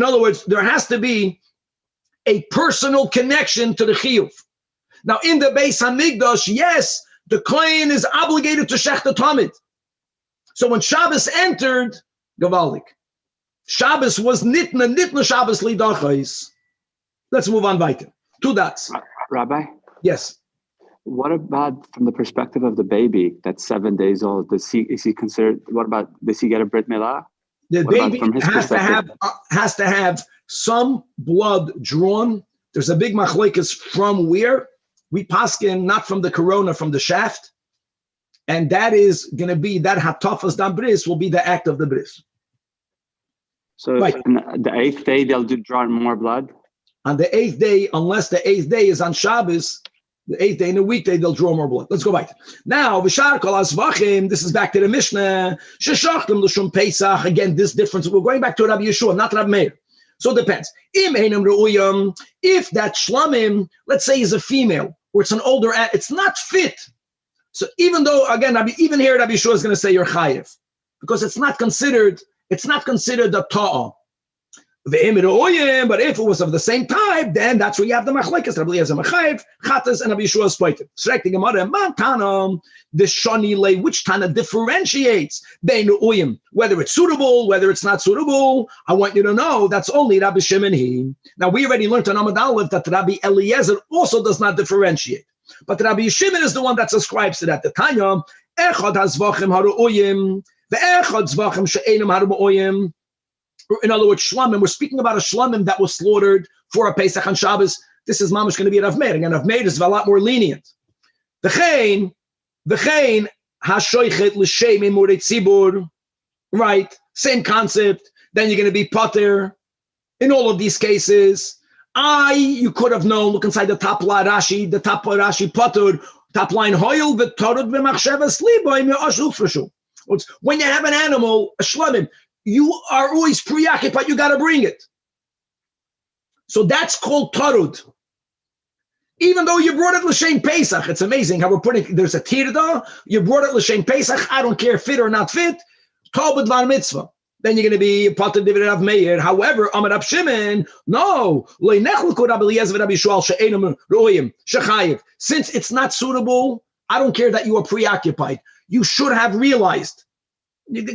other words, there has to be a personal connection to the chiyuv. Now, in the Beis Hamikdash, yes, the kohen is obligated to shech the tamid. So when Shabbos entered, Gavaldik, Shabbos was nitna Shabbos lidachais. Let's move on weiter. 2 dots. Rabbi? Yes. What about from the perspective of the baby that's 7 days old? Does he get a brit milah? The baby has to have some blood drawn. There's a big machlokes from where. we paskin not from the corona, from the shaft. And that is going to be, that hatafas dam bris will be the act of the bris. So right. On the 8th day, they'll draw more blood? On the 8th day, unless the 8th day is on Shabbos, the 8th day in a weekday, they'll draw more blood. Let's go back. Now, v'shar kol asvachim, this is back to the Mishnah. Sheshachtem l'shum Pesach. Again, this difference. We're going back to Rabbi Yeshua, not Rabbi Meir. So it depends. If that shlamim, let's say, is a female, or it's an older, it's not fit. So even though, again, even here, Rabbi Yeshua is going to say you're chayiv, because it's not considered a ta'ah. But if it was of the same type, then that's where you have the machlekes. Rabbi Eliezer mechayiv, chatas, and Rabbi Yeshua is pointed. Strike the Gemara, man tanam, the shani lay, which Tana differentiates whether it's suitable, whether it's not suitable. I want you to know that's only Rabbi Shimon he. Now we already learned on Amud Aleph that Rabbi Eliezer also does not differentiate, but Rabbi Shimon is the one that subscribes to that. The Tanya, echad hazvachim haru'uyim, ve'echad zvachim she'enim haru'uyim. In other words, shlamim, we're speaking about a shlamim that was slaughtered for a Pesach on Shabbos. This is mamash going to be a Rav Meir. Again, Rav Meir is a lot more lenient. V'chein hashoichet l'shem imurei tzibur, right? Same concept. Then you're going to be pater. In all of these cases, you could have known, look inside the top line Rashi, pater, top line hoil v'torod v'machshevas liboy me'ashul f'shu. When you have an animal, a shlamim, you are always preoccupied. You got to bring it. So that's called tarud. Even though you brought it l'shem Pesach, it's amazing how we're putting. There's a tirda. You brought it l'shem Pesach. I don't care fit or not fit. Talmud var mitzvah. Then you're going to be pater divid Rav Meir. However, Amar Rav Shimon, no. Since it's not suitable, I don't care that you are preoccupied. You should have realized.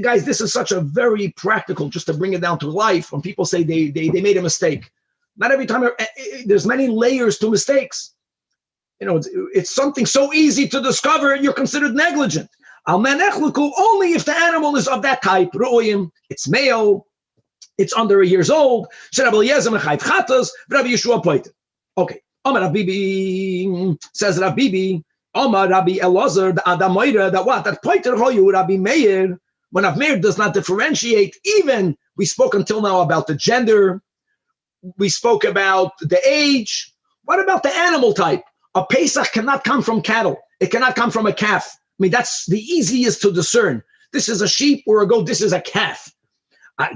Guys, this is such a very practical, just to bring it down to life. When people say they made a mistake, not every time. There's many layers to mistakes. You know, it's something so easy to discover. You're considered negligent. Only if the animal is of that type. It's male. It's under a years old. Okay. Amar Rabbi says Rabbi. Amar Rabbi Elazar the Adamoira that what that pointer hoyu Rabbi Meir. When Rav Meir does not differentiate, even we spoke until now about the gender, we spoke about the age. What about the animal type? A Pesach cannot come from cattle. It cannot come from a calf. I mean, that's the easiest to discern. This is a sheep or a goat. This is a calf. As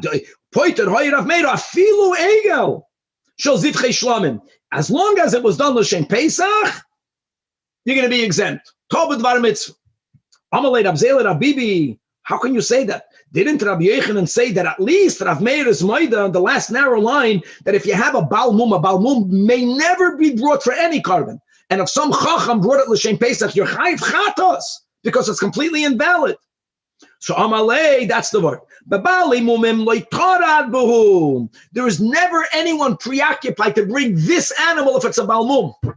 long as it was done l'shem Pesach, you're going to be exempt. Talmud var mitzvah. Amalei Rav Zela Rav Bibi. How can you say that? Didn't Rabbi Yochanan say that at least Rav Meir is Maida, the last narrow line, that if you have a Baal Mum may never be brought for any carbon. And if some Chacham brought it l'shem Pesach, you're chayiv chatos, because it's completely invalid. So Amalei, that's the word. There is never anyone preoccupied to bring this animal if it's a Baal Mum.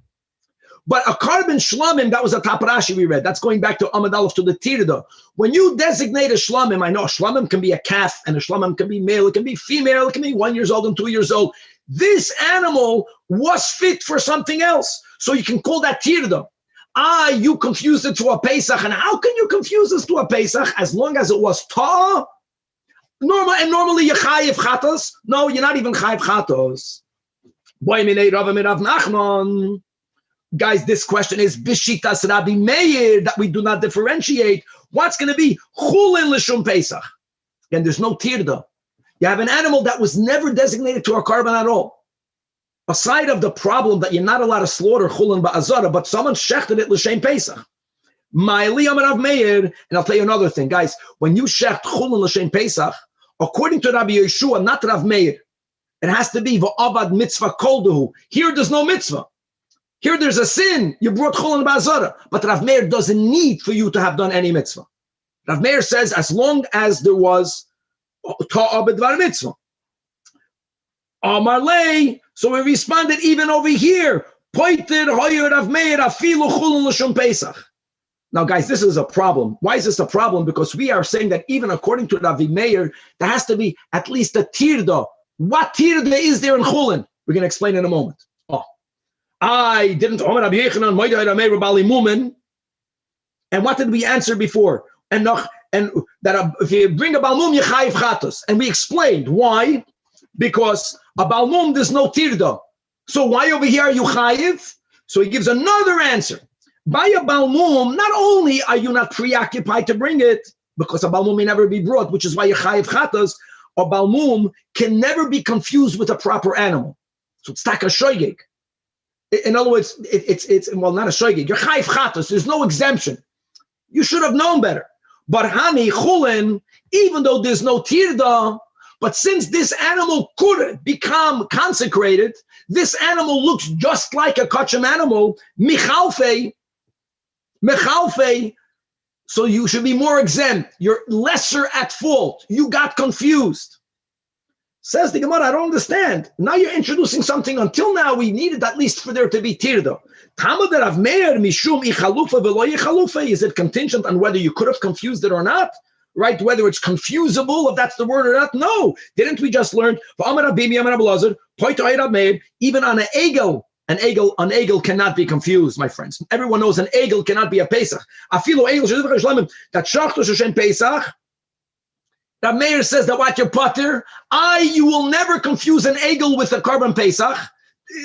But a carbon shlamim, that was a top Rashi we read. That's going back to Amud Aleph to the Tirda. When you designate a shlamim, I know a shlamim can be a calf and a shlamim can be male, it can be female, it can be 1 year old and 2 years old. This animal was fit for something else. So you can call that Tirda. You confused it to a Pesach. And how can you confuse this to a Pesach as long as it was ta'ah? Normally you're chayiv chatos. No, you're not even chayiv chatos. Boy minei Rav Nachman. Guys, this question is Bishitas Rabbi Meir, that we do not differentiate. What's going to be Chulin L'Shum Pesach? And there's no tirda. You have an animal that was never designated to a carbon at all. Aside of the problem that you're not allowed to slaughter Chulin Ba'azara, but someone shechted it L'Shem Pesach. Ma'ili Amar Rav Meir, and I'll tell you another thing, guys. When you shecht Chulin L'Shem Pesach, according to Rabbi Yeshua, not Rav Meir, it has to be V'avad Mitzvah Kolduhu. Here there's no mitzvah. Here there's a sin. You brought Chulin Ba'azara. But Rav Meir doesn't need for you to have done any mitzvah. Rav Meir says as long as there was ta'ah b'dvar mitzvah. Amar lei. So we responded even over here. Pointed hoyer Rav Meir afilu Chulin l'shum Pesach. Now guys, this is a problem. Why is this a problem? Because we are saying that even according to Rav Meir, there has to be at least a tirda. What tirda is there in Chulin? We're going to explain in a moment. I didn't. And what did we answer before? And that if you bring a balmum, you chayiv chatos. And we explained why. Because a balmum, there's no tirda. So why over here are you chayiv? So he gives another answer. By a balmum, not only are you not preoccupied to bring it, because a balmum may never be brought, which is why you chayiv chatos, a balmum can never be confused with a proper animal. So it's taka shoygig. In other words, it's well, not a shoygig. You're chayiv chatos. There's no exemption. You should have known better. But hani chulin, even though there's no tirda, but since this animal could become consecrated, this animal looks just like a kachim animal, michalfe, so you should be more exempt. You're lesser at fault. You got confused. Says the Gemara, I don't understand. Now you're introducing something. Until now, we needed at least for there to be tirda. Is it contingent on whether you could have confused it or not? Right? Whether it's confusable, if that's the word or not? No. Didn't we just learn? Even on an egel, an egel cannot be confused, my friends. Everyone knows an egel cannot be a Pesach. That Pesach. Rav Meir says that what your potter, you will never confuse an egel with a korban Pesach.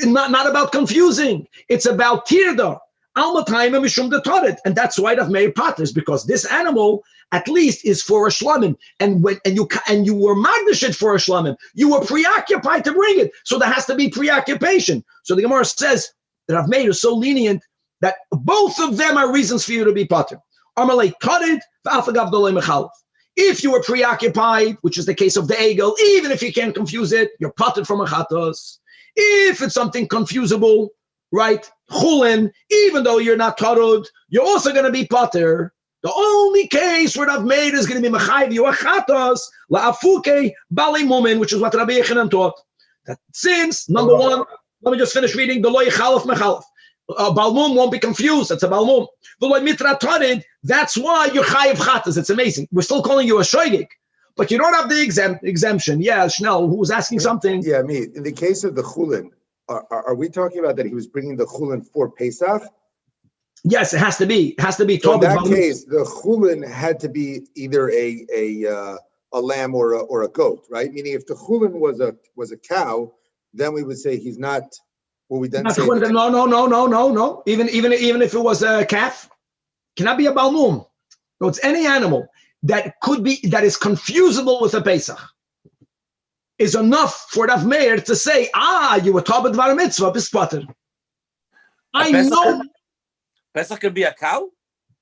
Not about confusing. It's about tirda. And that's why Rav Meir potters, because this animal at least is for a shlamim. And you were magdashit for a shlamim. You were preoccupied to bring it. So there has to be preoccupation. So the Gemara says that Rav Meir is so lenient that both of them are reasons for you to be potter. Amalei tadid v'afagav dolei mechalef. If you were preoccupied, which is the case of the egel, even if you can't confuse it, you're potted from a chatos. If it's something confusable, right, chulin, even though you're not tarud, you're also going to be potter. The only case where Rav Meir is going to be mechayiv you a chatos, la'afuke balei mumin, which is what Rabbi Yechanan taught. That since, number one, let me just finish reading, the lo yichalef mechalef. Balmum won't be confused. That's a balmum. That's why you're chayiv chatas. It's amazing. We're still calling you a shoygig, but you don't have the exemption. Yeah, Schnell, who was asking something? Yeah, me. In the case of the chulin, are we talking about that he was bringing the chulin for Pesach? Yes, it has to be. It has to be. So in that case, the chulin had to be either a lamb or a goat, right? Meaning, if the chulin was a cow, then we would say he's not. Will we then say no. Even if it was a calf, cannot be a balmum. No, it's any animal that is confusable with a Pesach. Is enough for Rav Meir to say, you were taught dvar mitzvah bispater. I know. Pesach could be a cow?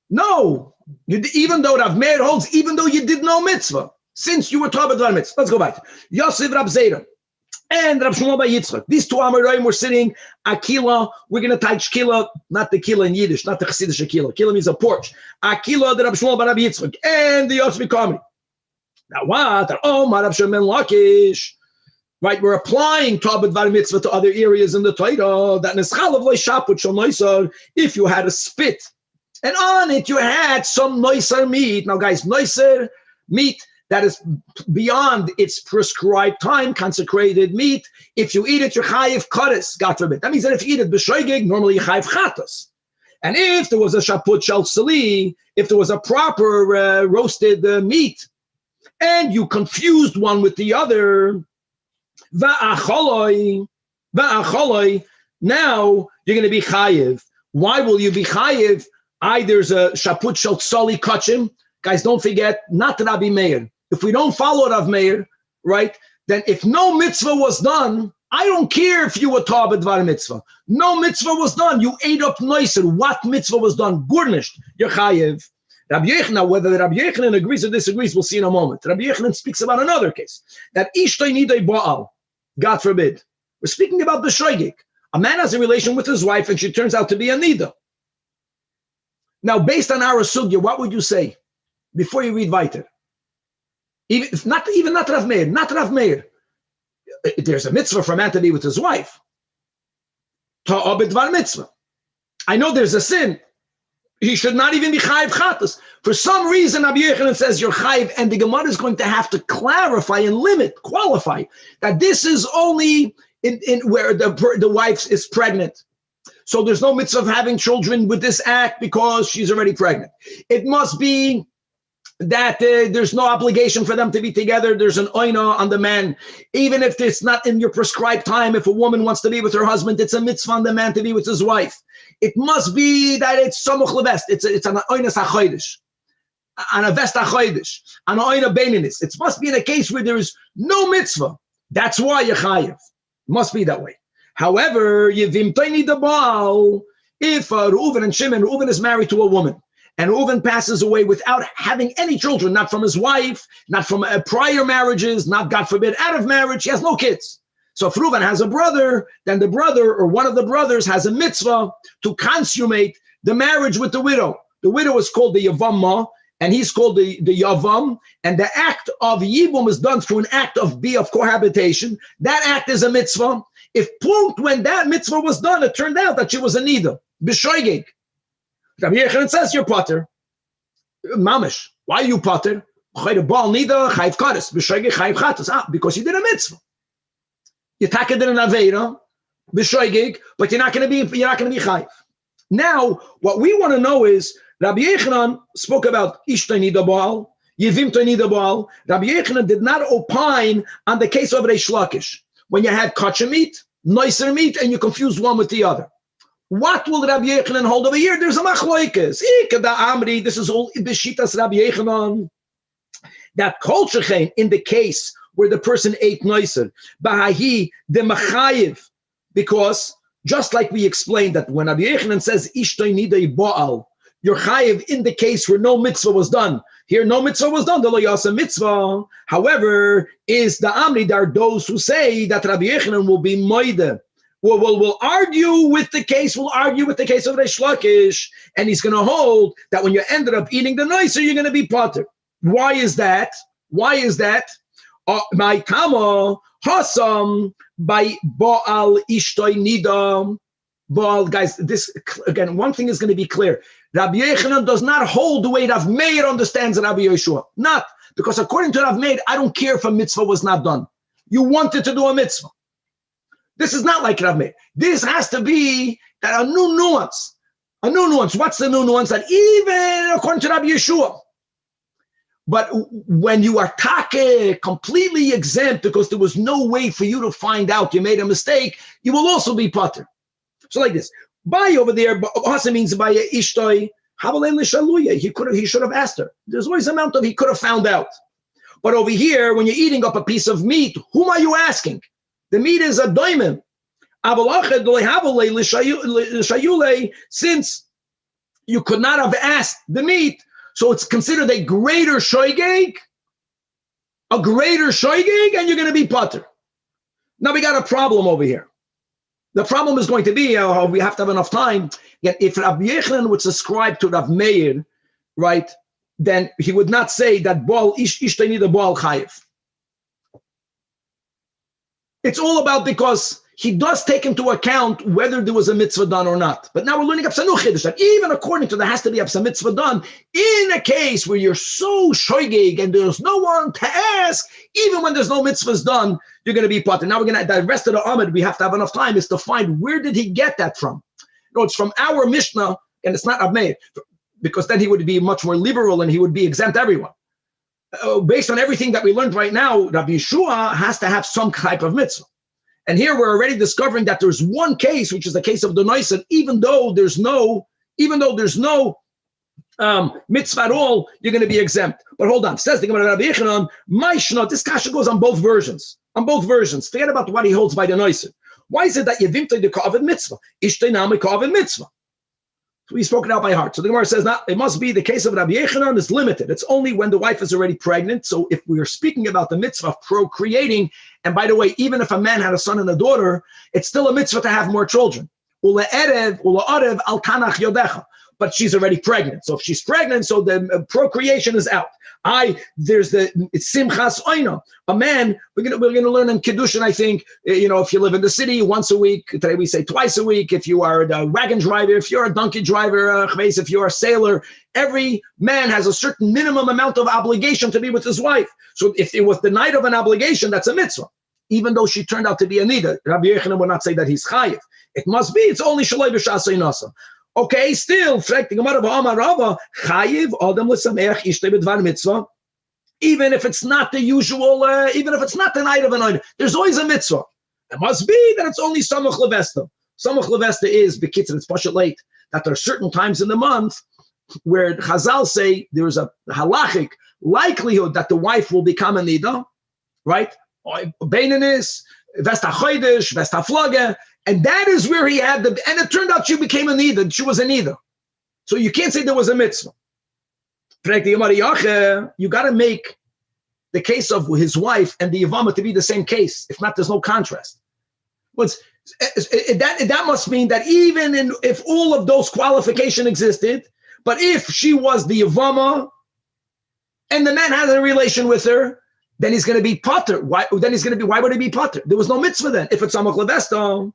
No. Even though Rav Meir holds, even though you did no mitzvah, since you were taught dvar mitzvah. Let's go back. Yosef Rab Zera and Rab Shmuel Bar Yitzchak. These two Amoraim were sitting Akila. We're going to touch Kila, not the Kila in Yiddish, not the Chassidish Kila. Kila means a porch. Akila, the Rab Shmuel Bar Yitzchak, and the Yosef Kami. Now what? Rab Shimon Lakish. Right, we're applying Talmud Dvar Mitzvah to other areas in the Torah. That neschalav loy shaput shel noisar. If you had a spit, and on it you had some noisar meat. Now, guys, noisar meat that is beyond its prescribed time, consecrated meat. If you eat it, you're chayiv kares, God forbid. That means that if you eat it b'shoigig, normally you chayiv chatas. And if there was a shaput shel sali, if there was a proper roasted meat, and you confused one with the other, va'acholoi, now you're going to be chayiv. Why will you be chayiv? There's a shaput shel sali kachim. Guys, don't forget, not Rabbi Meir. If we don't follow Rav Meir, right, then if no mitzvah was done, I don't care if you were taught b'dvar mitzvah. No mitzvah was done. You ate up noiser. What mitzvah was done? Gurnished. You're chayiv. Rabbi Yechanan, whether Rabbi Yechanan agrees or disagrees, we'll see in a moment. Rabbi Yechanan speaks about another case, that ishtay nidei ba'al, God forbid. We're speaking about the shoygig. A man has a relation with his wife and she turns out to be a nida. Now, based on our sugya, what would you say before you read weiter? Even not Rav Meir. There's a mitzvah for a man to be with his wife. Ta'ah b'dvar mitzvah. I know there's a sin. He should not even be chayiv chatas. For some reason, Rabbi Yechanan says you're chayiv, and the Gemara is going to have to clarify and qualify that this is only in where the wife is pregnant. so there's no mitzvah of having children with this act because she's already pregnant. It must be that there's no obligation for them to be together. There's an oina on the man. Even if it's not in your prescribed time, if a woman wants to be with her husband, it's a mitzvah on the man to be with his wife. It must be that it's samuch levest. It's an oina sachoidish, on a vest achoidish, on an oina beininis. It must be in a case where there is no mitzvah. That's why you're chayiv. Must be that way. However, yevim toini the baal, if Reuven and Shimon, Reuven is married to a woman, and Reuven passes away without having any children, not from his wife, not from prior marriages, not, God forbid, out of marriage. He has no kids. So if Reuven has a brother, then the brother or one of the brothers has a mitzvah to consummate the marriage with the widow. The widow is called the Yavamma, and he's called the Yavam. And the act of Yibum is done through an act of cohabitation. That act is a mitzvah. If when that mitzvah was done, it turned out that she was a nida, b'shoigeg. Rabbi Yochanan says you're potter. Mamish. Why are you potter? Because you did a mitzvah. You taked it in an aveira, b'shoigeg, but you're not going to be chayv. Now, what we want to know is Rabbi Yochanan spoke about ishtay nida baal, yevim toy nida baal. Rabbi Yochanan did not opine on the case of Reish Lakish when you had kosher meat, nicer meat, and you confused one with the other. What will Rabbi Yochanan hold over here? There's a machlokes. This is all b'shitas Rabbi Yochanan. That kol shechein in the case where the person ate noiser, b'hahi the machayiv, because just like we explained that when Rabbi Yochanan says ishtay nidei baal, you're chayiv in the case where no mitzvah was done. Here, no mitzvah was done. The lo yasa mitzvah. However, is the amri, there are those who say that Rabbi Yochanan will be moide. We'll argue with the case. We'll argue with the case of Reish Lakish, and he's going to hold that when you ended up eating the noiser, you're going to be potter. Why is that? Why is that? My kama Hassan by Baal Ishtoi Nida. Baal, guys, this again, one thing is going to be clear. Rabbi Yochanan does not hold the way Rav Meir understands Rabbi Yeshua. Not because according to Rav Meir, I don't care if a mitzvah was not done. You wanted to do a mitzvah. This is not like Rav Meir. This has to be a new nuance. A new nuance. What's the new nuance? That even according to Rabbi Yeshua. But when you are completely exempt because there was no way for you to find out you made a mistake, you will also be potter. So like this. By over there, Hassan means by Ishtoi, he should have asked her. There's always an amount of he could have found out. But over here, when you're eating up a piece of meat, whom are you asking? The meat is a doimim. Since you could not have asked the meat, so it's considered a greater shoygeg, and you're going to be potter. Now we got a problem over here. The problem is going to be, we have to have enough time. Again, if Rabbi Yochanan would subscribe to Rav Meir, right, then he would not say that Baal Ishtay Nida Baal Chayiv. It's all about because he does take into account whether there was a mitzvah done or not. But now we're learning Absanu Chiddush, that even according to there has to be a mitzvah done, in a case where you're so shoygeg and there's no one to ask, even when there's no mitzvahs done, you're going to be potter. Now we're going to, the rest of the Amid, we have to have enough time, is to find where did he get that from? No, it's from our Mishnah, and it's not Abmeir, because then he would be much more liberal and he would be exempt everyone. Based on everything that we learned right now, Rabbi Yeshua has to have some type of mitzvah. And here we're already discovering that there's one case, which is the case of the Noiser, even though there's no mitzvah at all, you're going to be exempt. But hold on, says the Gemara Rabbi Yochanan, Mishnah, this kasha goes on both versions. Forget about what he holds by the Noiser. Why is it that Yevimtay the Ka'avid mitzvah? Ishtay Nami Ka'avid mitzvah. So we spoke it out by heart. So the Gemara says, it must be the case of Rabbi Yochanan is limited. It's only when the wife is already pregnant. So if we are speaking about the mitzvah of procreating, and by the way, even if a man had a son and a daughter, it's still a mitzvah to have more children. Ula arev al Tanach yodecha. But she's already pregnant. So if she's pregnant, so the procreation is out. There's the simchas oina. A man, we're gonna learn in Kiddushin, I think, if you live in the city once a week, today we say twice a week, if you are a wagon driver, if you're a donkey driver, if you're a sailor, every man has a certain minimum amount of obligation to be with his wife. So if it was the night of an obligation, that's a mitzvah. Even though she turned out to be a nida, Rabbi Yochanan would not say that he's chayiv. It must be. It's only shaloi b'shas einasa. Okay, still, even if it's not the usual, even if it's not the night of an oida, there's always a mitzvah. It must be that it's only samach levesta. Samach levesta is, b'kitzur, it's pashat late, that there are certain times in the month where Chazal say there's a halachic likelihood that the wife will become a nida, right? Beinanis, vesta chodesh, vesta flage, and that is where he had and it turned out she became a nida, she was a nida. So you can't say there was a mitzvah. You got to make the case of his wife and the Yavama to be the same case. If not, there's no contrast. That must mean that even if all of those qualifications existed, but if she was the Yavama and the man has a relation with her, then he's going to be potter. Why would he be potter? There was no mitzvah then. If it's Samach Levesta,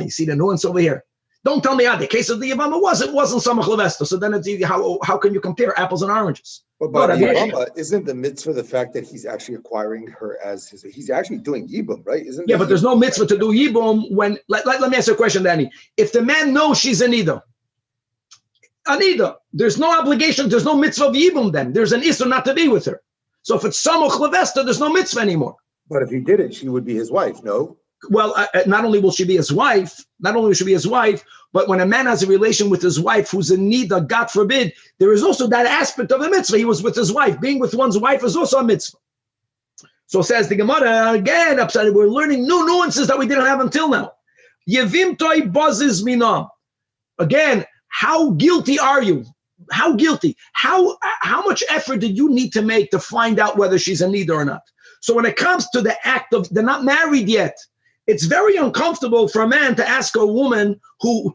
you see the nuance over here. Don't tell me the case of the Yavama wasn't Samach Levesta. So then it's easy. How can you compare apples and oranges? But by the Yavama, isn't the mitzvah the fact that he's actually acquiring her as his? He's actually doing yibum, right? But there's no mitzvah to do yibum when. Let me ask you a question, Danny. If the man knows she's a nida, there's no obligation. There's no mitzvah of yibum. Then there's an issur not to be with her. So if it's Samach Levesta, there's no mitzvah anymore. But if he did it, she would be his wife. No. Well, not only will she be his wife, but when a man has a relation with his wife who's in nida, God forbid, there is also that aspect of a mitzvah. He was with his wife. Being with one's wife is also a mitzvah. So says the Gemara, again, upside, we're learning new nuances that we didn't have until now. Yevim toy buzzes mina. Again, how guilty are you? How guilty? How much effort did you need to make to find out whether she's a nida or not? So when it comes to the act of, they're not married yet, it's very uncomfortable for a man to ask a woman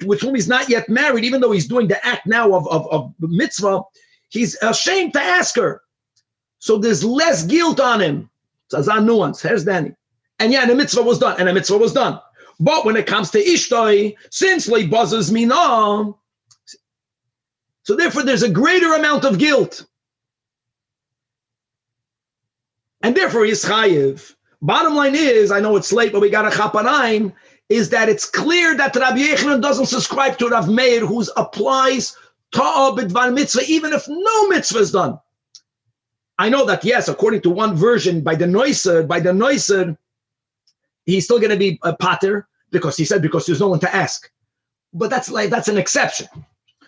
with whom he's not yet married, even though he's doing the act now of mitzvah, he's ashamed to ask her. So there's less guilt on him. It's a nuance. Here's Danny. And the mitzvah was done. But when it comes to Ishtoi, since le buzzes me no, so therefore there's a greater amount of guilt. And therefore he's chayiv. Bottom line is, I know it's late, but we got a chapanayim, is that it's clear that Rabbi Yochanan doesn't subscribe to Rav Meir, who applies ta'ah b'dvar mitzvah, even if no mitzvah is done. I know that, yes, according to one version, by the noiser, he's still going to be a pater, because there's no one to ask. But that's an exception.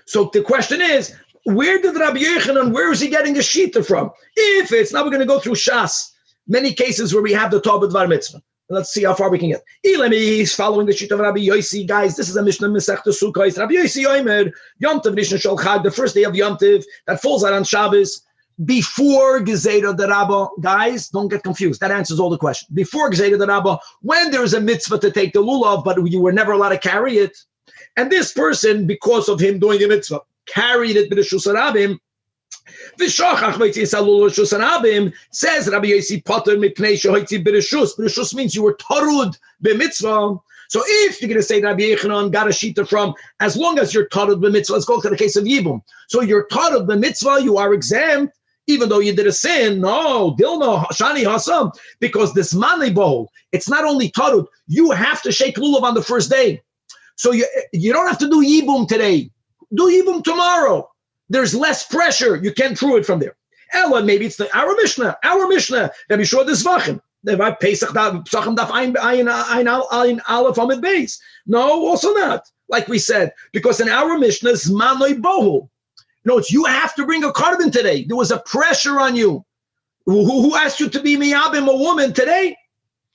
So the question is, where did Rabbi Yochanan, where is he getting the shita from? If it's, now we're going to go through Shas, many cases where we have the ta'ah b'dvar mitzvah. Let's see how far we can get. He's following the shita of Rabbi Yossi. Guys, this is a Mishnah Masechta Sukkos. Rabbi Yossi Omer, Yom Tov Rishon Shel Chag, the first day of Yom Tov, that falls out on Shabbos, before Gezerah the Rabbah. Guys, don't get confused. That answers all the questions. Before Gezerah the Rabbah, when there is a mitzvah to take the lulav, but you were never allowed to carry it, and this person, because of him doing a mitzvah, carried it b'reshus harabim. V'shachach v'yitzis alul reshus harabim, says Rabbi Yossi Potter mipnei shehoitzi b'reshus. B'reshus means you were tarud b'mitzvah. So if you're going to say Rabbi Yochanan got a shita from, as long as you're tarud b'mitzvah, let's go to the case of Yibum. So you're tarud b'mitzvah, you are exempt, even though you did a sin. No, Dilma, Shani, Hassan, because this mani bowl, it's not only tarud, you have to shake lulav on the first day. So you don't have to do Yibum today. Do Yibum tomorrow. There's less pressure. You can prove it from there. Ella, maybe it's our Mishnah. Let me show this Vachim. Pesach Pesachim daf ayin aleph amid beis. No, also not. Like we said, because in our Mishnah, Zmanoi bohu. No, it's you have to bring a carbon today. There was a pressure on you. Who asked you to be miyabim, a woman, today?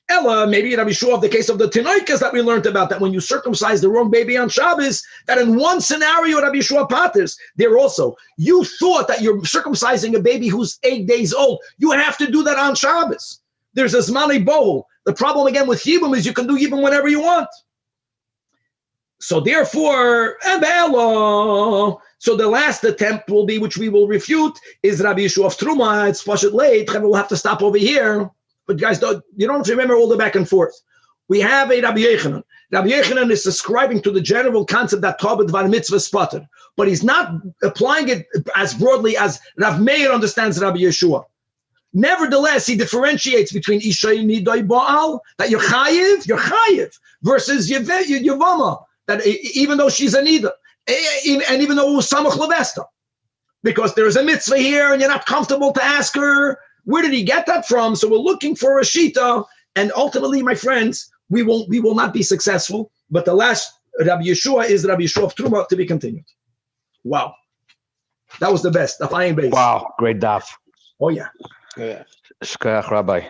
Ella, maybe Rabbi Shua, the case of the Tinoikas that we learned about, that when you circumcise the wrong baby on Shabbos, that in one scenario, Rabbi Shua Paters, there also, you thought that you're circumcising a baby who's 8 days old. You have to do that on Shabbos. There's a Zmani Bowl. The problem again with Yibum is you can do Yibum whenever you want. So therefore, so the last attempt will be, which we will refute, is Rabbi Yeshua of Truma. It's Pashat late. We'll have to stop over here. But guys, you don't have to remember all the back and forth. We have a Rabbi Yochanan. Rabbi Yochanan is ascribing to the general concept that ta'ah b'dvar mitzvah is pater, but he's not applying it as broadly as Rav Meir understands Rabbi Yeshua. Nevertheless, he differentiates between Ishay Nidoi Baal, that you're chayiv, versus Yavama, that even though she's a Nida, and even though it was Samach Levesta, because there's a mitzvah here and you're not comfortable to ask her, where did he get that from? So we're looking for a Shita, and ultimately, my friends, we will not be successful. But the last Rabbi Yeshua is Rabbi Yeshua of Truma, to be continued. Wow. That was the best. Daf Ayin Beis. Wow, great daf. Oh, yeah. Shkoyach, Rabbi.